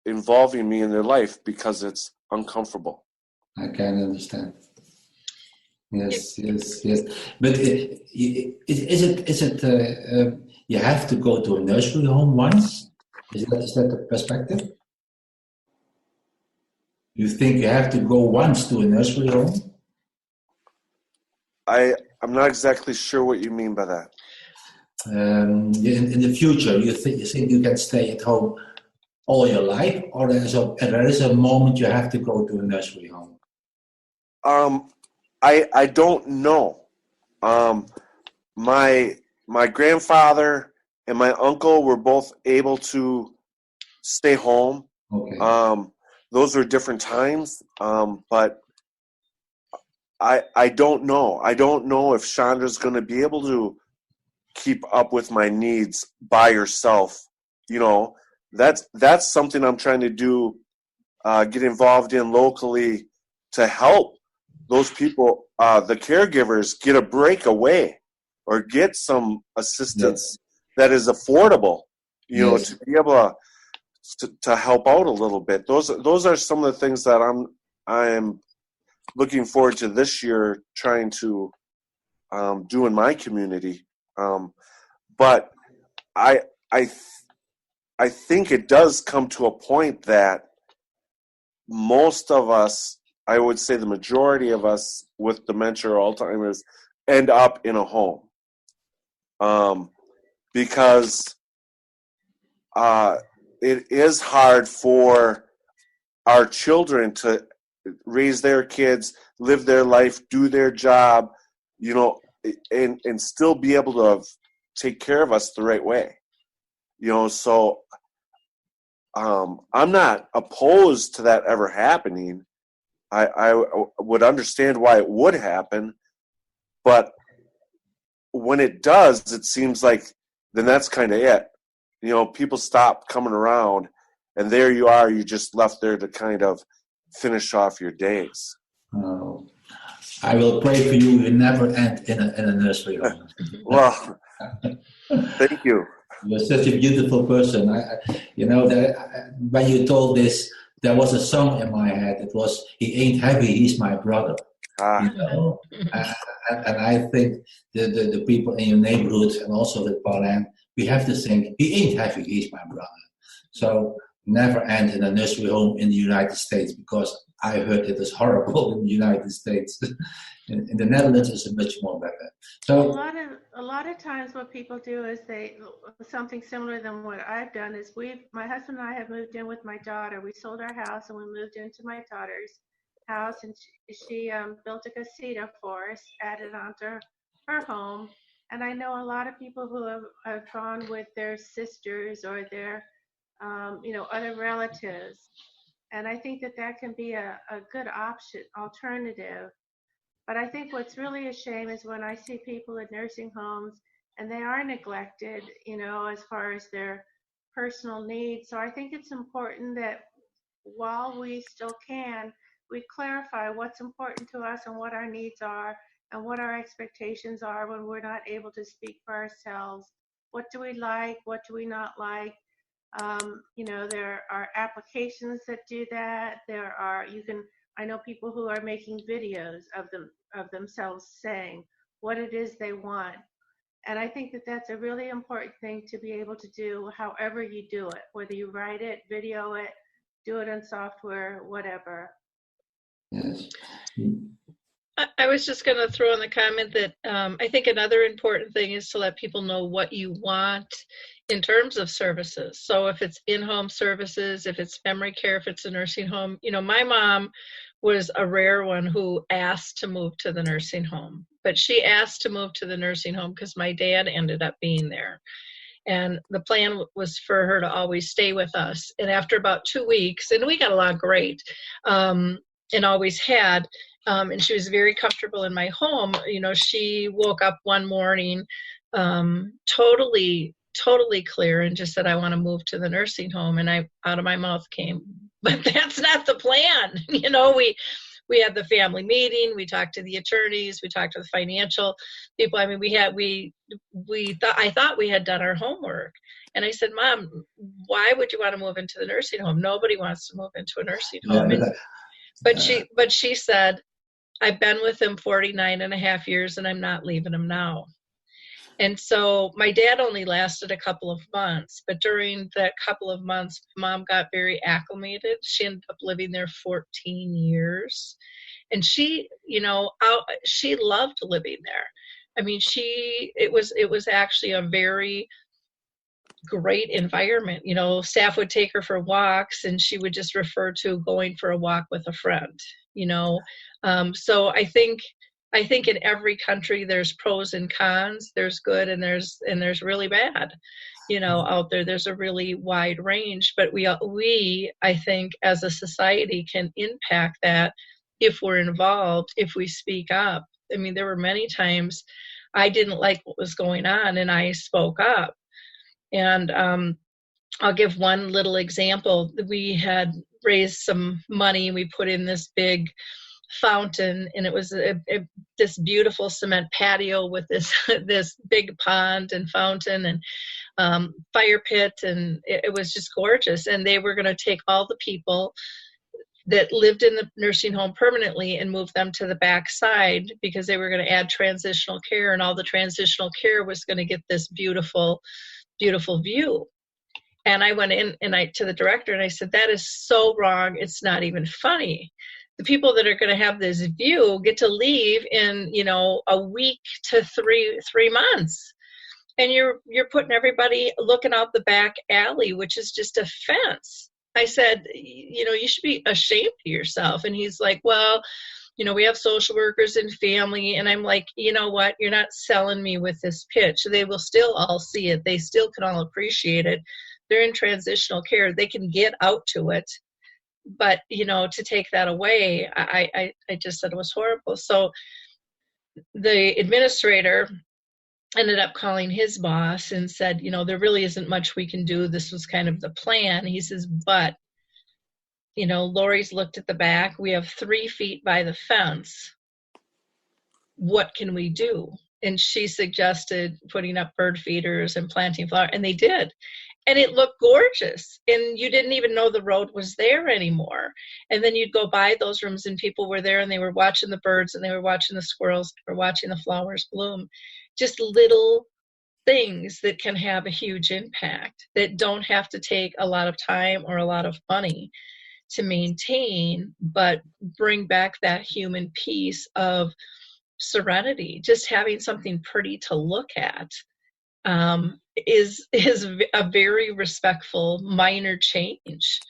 involving me in their life because it's uncomfortable. I can understand. Yes. But is it you have to go to a nursery home once? Is that the perspective? You think you have to go once to a nursery home? I'm not exactly sure what you mean by that. In the future, you think you can stay at home all your life, or there is a moment you have to go to a nursery home? I don't know. My grandfather and my uncle were both able to stay home. Okay. Those were different times, but I don't know. I don't know if Chandra's going to be able to keep up with my needs by herself. That's something I'm trying to do, get involved in locally to help those people, the caregivers, get a break away or get some assistance that is affordable, to be able to help out a little bit. Those are some of the things that I'm looking forward to this year, trying to do in my community. But I think it does come to a point that most of us, I would say the majority of us with dementia or Alzheimer's, end up in a home, because it is hard for our children to raise their kids, live their life, do their job, and still be able to take care of us the right way. So I'm not opposed to that ever happening. I would understand why it would happen, but when it does, it seems like then that's kind of it. People stop coming around, and there you are. You just left there to kind of finish off your days. I will pray for you. You never end in a nursery home. Well, thank you. You're such a beautiful person. When you told this, there was a song in my head. It was, "He ain't heavy, he's my brother." And I think the people in your neighborhood and also with Pauline, we have to think, he ain't heavy, he's my brother. So never end in a nursery home in the United States, because I heard it is horrible in the United States. In the Netherlands, it's much more better. So a lot of times what people do is something similar than what I've done is my husband and I have moved in with my daughter. We sold our house and we moved into my daughter's house, and she built a casita for us, added onto her home. And I know a lot of people who have gone with their sisters or their other relatives. And I think that can be a good alternative. But I think what's really a shame is when I see people in nursing homes and they are neglected, as far as their personal needs. So I think it's important that while we still can, we clarify what's important to us and what our needs are and what our expectations are when we're not able to speak for ourselves. What do we like? What do we not like? There are applications that do that. I know people who are making videos of themselves saying what it is they want. And I think that that's a really important thing to be able to do however you do it, whether you write it, video it, do it in software, whatever. Yes. I was just going to throw in the comment that I think another important thing is to let people know what you want in terms of services. So if it's in-home services, if it's memory care, if it's a nursing home, my mom was a rare one who asked to move to the nursing home, but she asked to move to the nursing home because my dad ended up being there. And the plan was for her to always stay with us. And after about 2 weeks, and we got along great, and always had, and she was very comfortable in my home. She woke up one morning totally clear and just said, I want to move to the nursing home. And out of my mouth came, but that's not the plan. We had the family meeting, we talked to the attorneys, we talked to the financial people. I mean, I thought we had done our homework. And I said, Mom, why would you want to move into the nursing home? Nobody wants to move into a nursing home. But she said, I've been with him 49 and a half years and I'm not leaving him now. And so my dad only lasted a couple of months, but during that couple of months, Mom got very acclimated. She ended up living there 14 years. And she loved living there. I mean, it was actually a very great environment. Staff would take her for walks and she would just refer to going for a walk with a friend, So I think in every country there's pros and cons. There's good and there's really bad, out there. There's a really wide range, but we I think as a society can impact that if we're involved, if we speak up. I mean, there were many times I didn't like what was going on and I spoke up. And I'll give one little example. We had raised some money. We put in this big fountain, and it was this beautiful cement patio with this big pond and fountain and fire pit, and it was just gorgeous. And they were going to take all the people that lived in the nursing home permanently and move them to the back side because they were going to add transitional care, and all the transitional care was going to get this beautiful view. And I went in to the director and I said, that is so wrong. It's not even funny. The people that are going to have this view get to leave in, a week to three months. And you're putting everybody looking out the back alley, which is just a fence. I said, you should be ashamed of yourself. And he's like, well, we have social workers and family. And I'm like, you know what? You're not selling me with this pitch. They will still all see it. They still can all appreciate it. They're in transitional care. They can get out to it. But, to take that away, I just said it was horrible. So the administrator ended up calling his boss and said, there really isn't much we can do. This was kind of the plan. He says, but, Lori's looked at the back. We have 3 feet by the fence. What can we do? And she suggested putting up bird feeders and planting flowers, and they did. And it looked gorgeous. And you didn't even know the road was there anymore. And then you'd go by those rooms and people were there and they were watching the birds and they were watching the squirrels, or watching the flowers bloom. Just little things that can have a huge impact that don't have to take a lot of time or a lot of money to maintain, but bring back that human piece of serenity. Just having something pretty to look at is a very respectful minor change,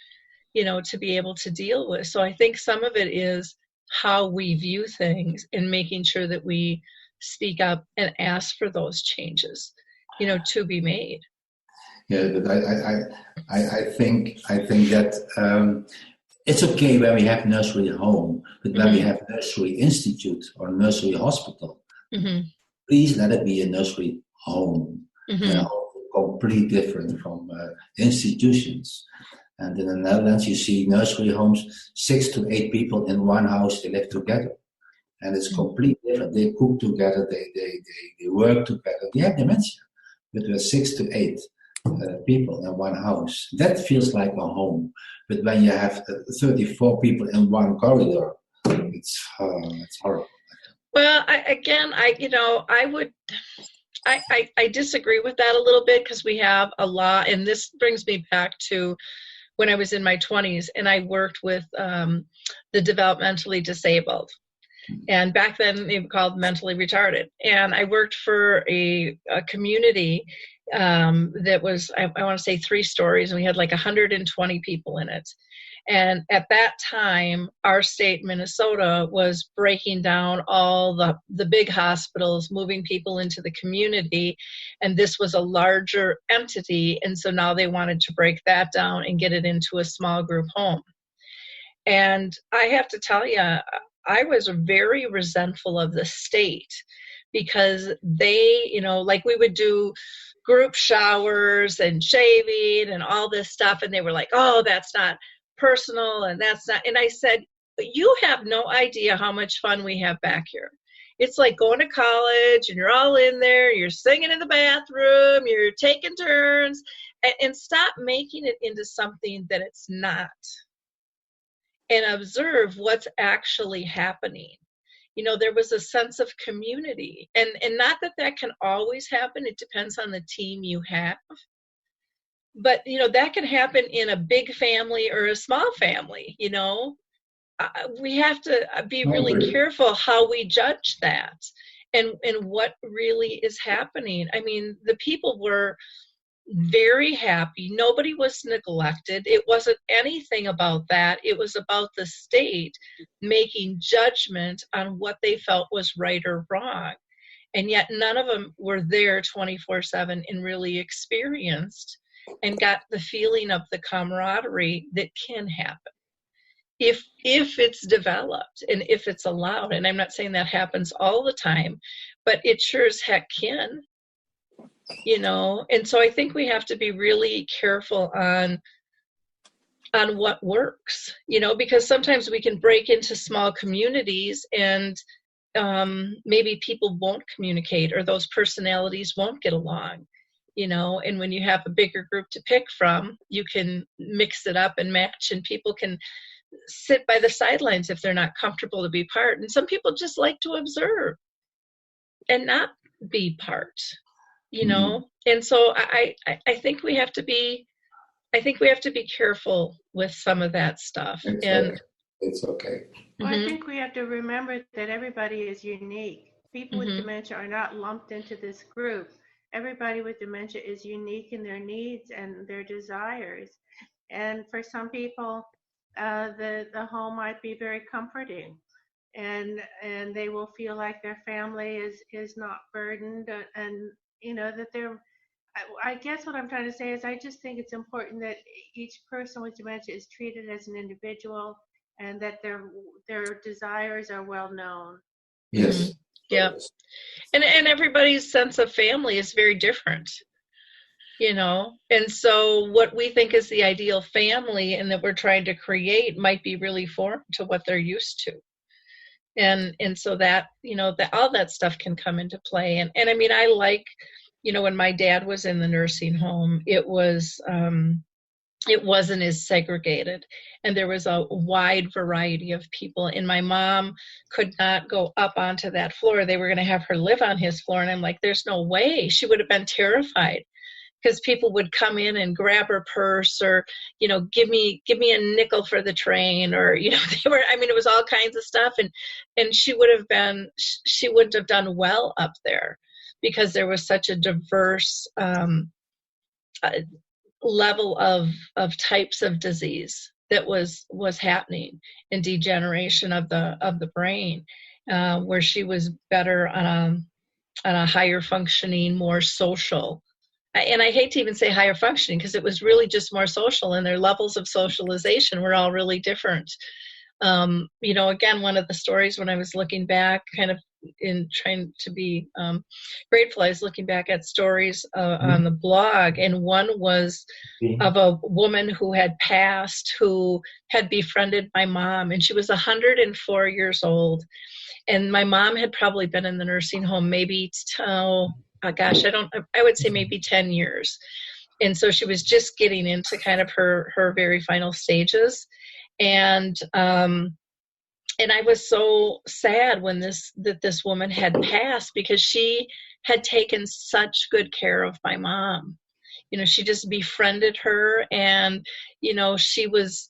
to be able to deal with. So I think some of it is how we view things and making sure that we speak up and ask for those changes, to be made. Yeah, but I think that it's okay when we have nursery home, but when we have nursery institute or nursery hospital, please let it be a nursery home. completely different from institutions. And in the Netherlands, you see nursery homes, 6 to 8 people in one house, they live together. And it's completely different. They cook together, they work together. They have dementia, but there are 6 to 8 people in one house. That feels like a home. But when you have 34 people in one corridor, it's horrible. Well, I disagree with that a little bit, because we have a law, and this brings me back to when I was in my 20s and I worked with the developmentally disabled. And back then they were called mentally retarded. And I worked for a community that was, I want to say 3 stories, and we had like 120 people in it. And at that time, our state, Minnesota, was breaking down all the big hospitals, moving people into the community. And this was a larger entity. And so now they wanted to break that down and get it into a small group home. And I have to tell you, I was very resentful of the state, because they, like we would do group showers and shaving and all this stuff. And they were like, oh, that's not personal, and that's not. And I said, you have no idea how much fun we have back here. It's like going to college, and you're all in there, you're singing in the bathroom, you're taking turns, and stop making it into something that it's not. And observe what's actually happening. There was a sense of community, and not that can always happen. It depends on the team you have. But, that can happen in a big family or a small family. We have to be really careful how we judge that and what really is happening. I mean, the people were very happy. Nobody was neglected. It wasn't anything about that. It was about the state making judgment on what they felt was right or wrong. And yet none of them were there 24/7 and really experienced and got the feeling of the camaraderie that can happen if it's developed and if it's allowed. And I'm not saying that happens all the time, but it sure as heck can. And so I think we have to be really careful on what works, because sometimes we can break into small communities and maybe people won't communicate, or those personalities won't get along, and when you have a bigger group to pick from, you can mix it up and match, and people can sit by the sidelines if they're not comfortable to be part. And some people just like to observe and not be part. And so I think we have to be careful with some of that stuff. It's okay. Well, I think we have to remember that everybody is unique. People with dementia are not lumped into this group. Everybody with dementia is unique in their needs and their desires. And for some people, the home might be very comforting, and they will feel like their family is not burdened, and that they're. I guess what I'm trying to say is I just think it's important that each person with dementia is treated as an individual, and that their desires are well known. Yes. Yeah. And everybody's sense of family is very different, and so what we think is the ideal family and that we're trying to create might be really foreign to what they're used to. And so that, that all that stuff can come into play. And I mean, I like, when my dad was in the nursing home, it wasn't as segregated, and there was a wide variety of people. And my mom could not go up onto that floor. They were going to have her live on his floor. And I'm like, there's no way. She would have been terrified, because people would come in and grab her purse, or, give me a nickel for the train, or, it was all kinds of stuff. And she wouldn't have done well up there, because there was such a diverse level of types of disease that was happening, and degeneration of the brain, where she was better on a higher functioning, more social. And I hate to even say higher functioning, because it was really just more social, and their levels of socialization were all really different. Again, one of the stories when I was looking back, kind of in trying to be grateful, I was looking back at stories on the blog, and one was of a woman who had passed, who had befriended my mom, and she was 104 years old. And my mom had probably been in the nursing home maybe, I would say maybe 10 years. And so she was just getting into kind of her very final stages. And I was so sad when this woman had passed, because she had taken such good care of my mom. You know, she just befriended her, and, you know, she was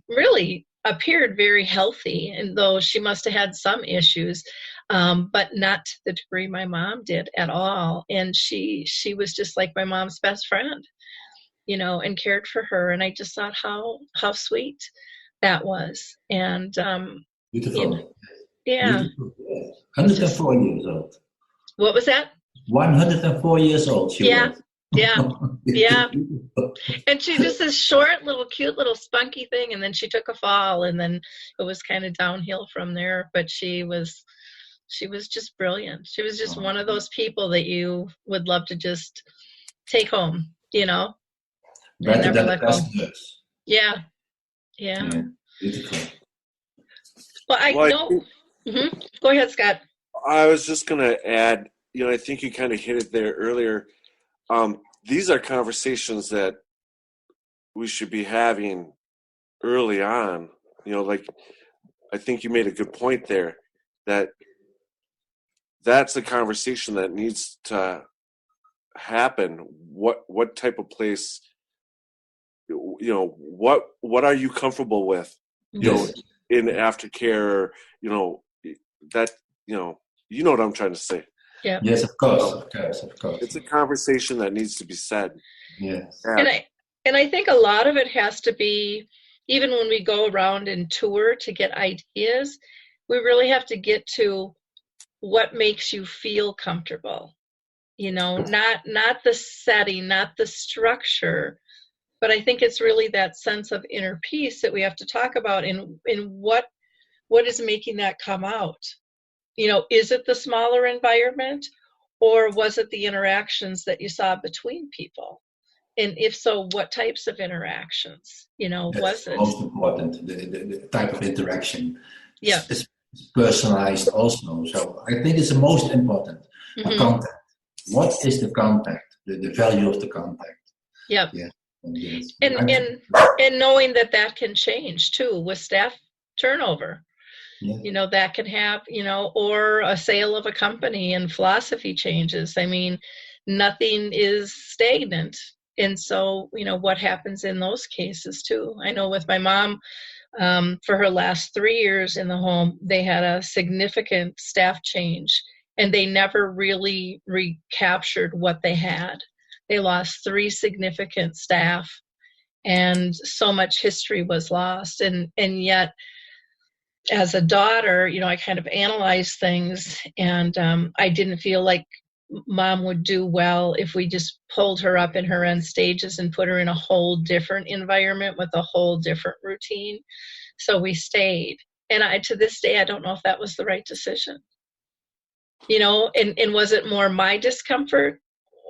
really appeared very healthy, and though she must have had some issues, but not to the degree my mom did at all. And she was just like my mom's best friend, you know, and cared for her. And I just thought how sweet that was. And Beautiful. You know, yeah. Beautiful. 104 years old. What was that? 104 years old. She was. Yeah. And she just this short, little, cute, little spunky thing, and then she took a fall, and then it was kind of downhill from there. But she was just brilliant. She was just one of those people that you would love to just take home, you know. Better than the best nurse. Yeah. Beautiful. Well, I know. Go ahead, Scott. I was just going to add, you know, I think you kind of hit it there earlier. These are conversations that we should be having early on. You know, like, I think you made a good point there, that's a conversation that needs to happen. What type of place, you know, what are you comfortable with, you know, in aftercare, you know, that, you know what I'm trying to say. Yeah. Yes, of course. It's a conversation that needs to be said. Yes. And I think a lot of it has to be, even when we go around and tour to get ideas, we really have to get to what makes you feel comfortable. You know, not the setting, not the structure, but I think it's really that sense of inner peace that we have to talk about in what is making that come out. You know, is it the smaller environment, or was it the interactions that you saw between people? And if so, what types of interactions, you know, was it? Most important, the type of interaction. Yeah. It's personalized also. So I think it's the most important. Contact. What is the contact? The value of the contact. Yep. Yeah. And knowing that can change too with staff turnover. Yeah. You know, that can have, you know, or a sale of a company and philosophy changes. I mean, nothing is stagnant. And so, you know, what happens in those cases too? I know with my mom, for her last 3 years in the home, they had a significant staff change, and they never really recaptured what they had. They lost 3 significant staff, and so much history was lost. And yet, as a daughter, you know, I kind of analyzed things, and I didn't feel like Mom would do well if we just pulled her up in her end stages and put her in a whole different environment with a whole different routine. So we stayed. And to this day, I don't know if that was the right decision. You know, and was it more my discomfort,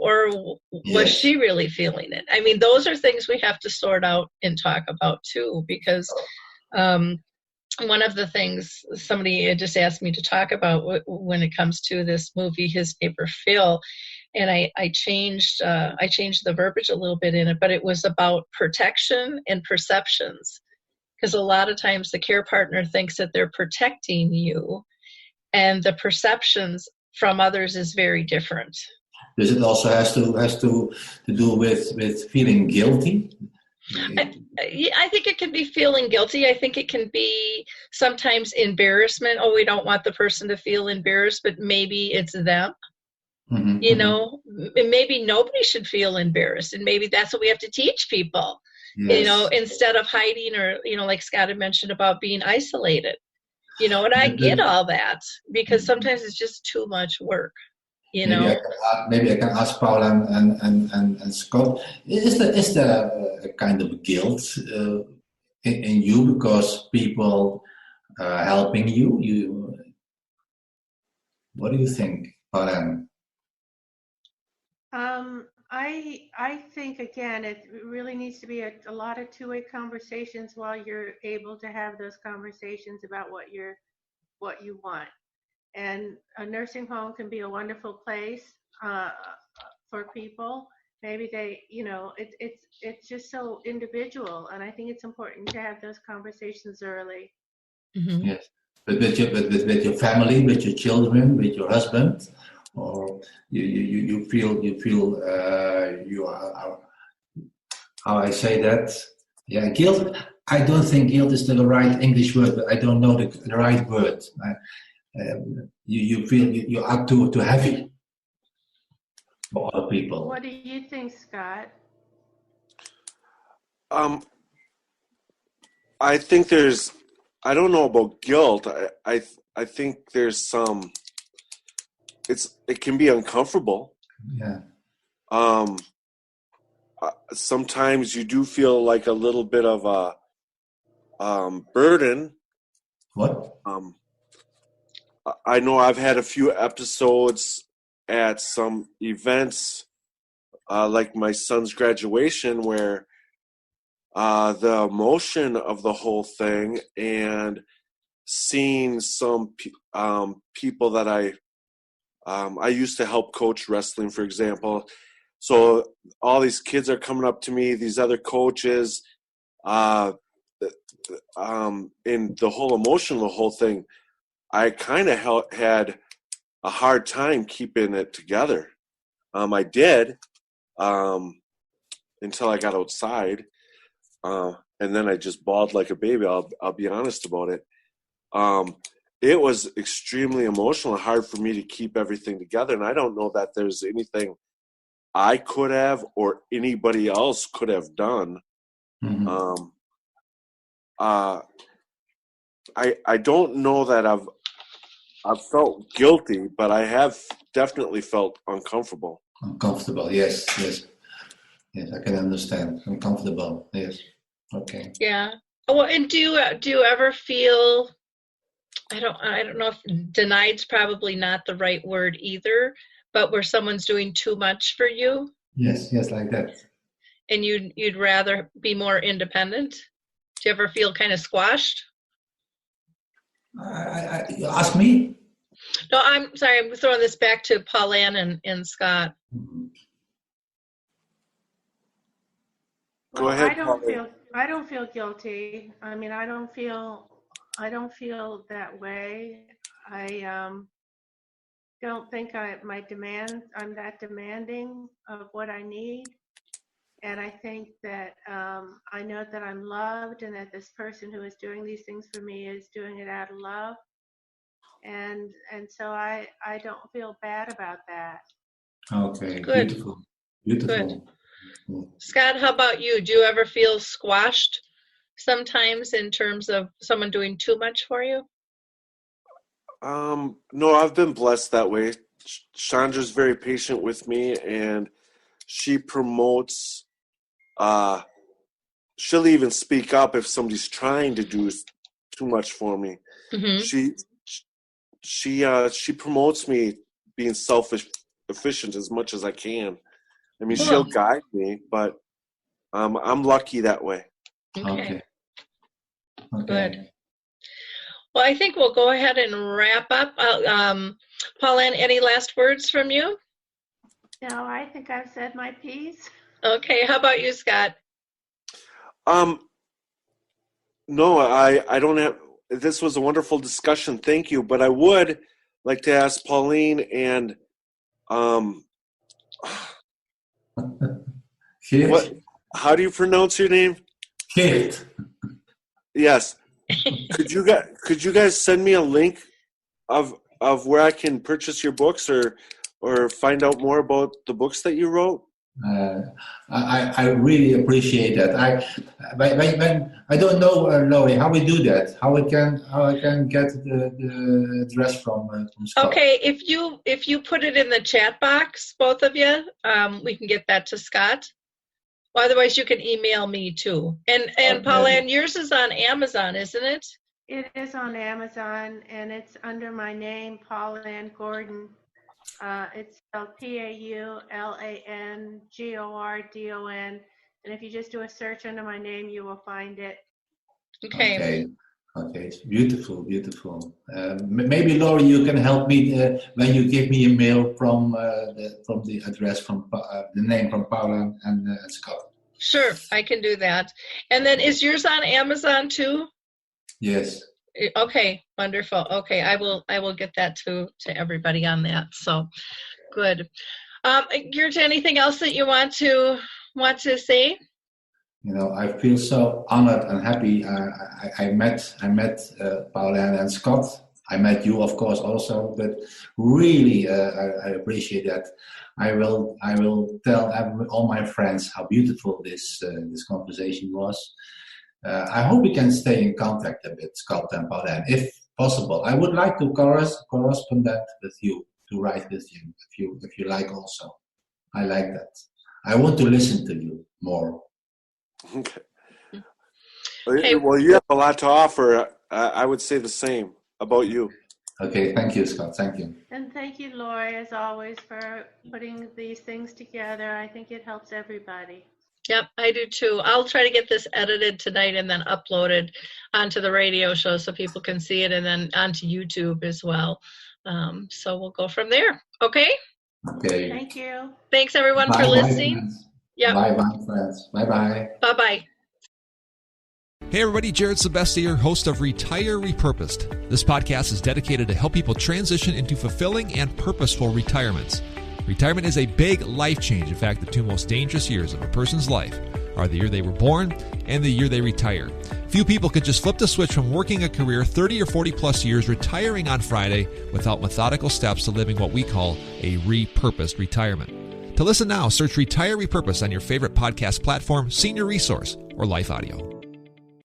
or was she really feeling it? I mean, those are things we have to sort out and talk about too, because one of the things somebody had just asked me to talk about when it comes to this movie, His Neighbor Phil, and I changed the verbiage a little bit in it, but it was about protection and perceptions, because a lot of times the care partner thinks that they're protecting you, and the perceptions from others is very different. Does it also has to do with feeling guilty? I think it can be feeling guilty. I think it can be sometimes embarrassment. Oh, we don't want the person to feel embarrassed, but maybe it's them. You know, and maybe nobody should feel embarrassed, and maybe that's what we have to teach people. Yes. You know, instead of hiding, or, you know, like Scott had mentioned about being isolated. You know, and I get all that, because sometimes it's just too much work. You know, maybe I can ask Paul and Scott. Is there a kind of guilt in you because people are helping you? What do you think, Pauline? I think again, it really needs to be a lot of two-way conversations while you're able to have those conversations about what you want. And a nursing home can be a wonderful place for people. Maybe it's just so individual, and I think it's important to have those conversations early. Mm-hmm. Yes, but with your family, with your children, with your husband, or you feel you are how I say that? Yeah, guilt. I don't think guilt is the right English word, but I don't know the right word. You feel you are too heavy for other people. What do you think, Scott? I think I don't know about guilt. I think there's some. It can be uncomfortable. Yeah. Sometimes you do feel like a little bit of a burden. What? I know I've had a few episodes at some events, like my son's graduation, where the emotion of the whole thing and seeing some people that I used to help coach wrestling, for example. So all these kids are coming up to me, these other coaches, in the whole emotion, the whole thing. I kind of had a hard time keeping it together. I did until I got outside, and then I just bawled like a baby. I'll be honest about it. It was extremely emotional and hard for me to keep everything together, and I don't know that there's anything I could have or anybody else could have done. Mm-hmm. I don't know that I've felt guilty, but I have definitely felt uncomfortable. Uncomfortable, yes. I can understand. Uncomfortable, yes. Okay. Yeah. Well, and do you ever feel? I don't know if denied's probably not the right word either, but where someone's doing too much for you. Yes, like that. And you'd rather be more independent. Do you ever feel kind of squashed? You ask me? No, I'm sorry. I'm throwing this back to Pauline and Scott. Go ahead. I don't feel guilty. I mean, I don't feel that way. I don't think I'm that demanding of what I need. And I think that I know that I'm loved, and that this person who is doing these things for me is doing it out of love. And so I don't feel bad about that. Okay, Good. Beautiful. Good. Scott, how about you? Do you ever feel squashed sometimes in terms of someone doing too much for you? No, I've been blessed that way. Chandra's very patient with me, and she promotes. She'll even speak up if somebody's trying to do too much for me. Mm-hmm. She promotes me being efficient as much as I can. I mean, Cool. She'll guide me, but I'm lucky that way. Okay. Good. Well, I think we'll go ahead and wrap up. Pauline, any last words from you? No, I think I've said my piece. Okay. How about you, Scott? No, I don't have. This was a wonderful discussion. Thank you. But I would like to ask Pauline and Geert? How do you pronounce your name? Geert. Yes. Could you guys send me a link of where I can purchase your books or find out more about the books that you wrote? I really appreciate that. I don't know, Laurie, how we do that. How I can get the address from Scott. Okay, if you put it in the chat box, both of you, we can get that to Scott. Well, otherwise, you can email me too. And Pauline, yours is on Amazon, isn't it? It is on Amazon, and it's under my name, Paula Ann Gordon. It's spelled Paulangordon. And if you just do a search under my name, you will find it. Okay. Okay, it's beautiful. Maybe Laurie, you can help me when you give me a mail from the address from the name from Paula and Scott. Sure, I can do that. And then is yours on Amazon too? Yes. Okay, wonderful. Okay, I will get that to everybody on that. So good. Geert, anything else that you want to say? I feel so honored and happy. I met Paula and Scott. I met you, of course, also. But really, I appreciate that. I will tell all my friends how beautiful this conversation was. I hope we can stay in contact a bit, Scott and Paula. If possible, I would like to correspond with you, to write with you, if you like also. I like that. I want to listen to you more. Okay. Well, you have a lot to offer. I would say the same about you. Okay, thank you, Scott. Thank you. And thank you, Lori, as always, for putting these things together. I think it helps everybody. Yep, I do too. I'll try to get this edited tonight and then uploaded onto the radio show so people can see it, and then onto YouTube as well. So we'll go from there. Okay? Okay. Thank you. Thanks, everyone, for listening. Yep. Bye-bye, friends. Bye-bye. Bye-bye. Hey everybody, Jared Sebesta here, host of Retire Repurposed. This podcast is dedicated to help people transition into fulfilling and purposeful retirements. Retirement is a big life change. In fact, the two most dangerous years of a person's life are the year they were born and the year they retire. Few people could just flip the switch from working a career 30 or 40 plus years, retiring on Friday, without methodical steps to living what we call a repurposed retirement. To listen now, search Retire Repurposed on your favorite podcast platform, Senior Resource, or Life Audio.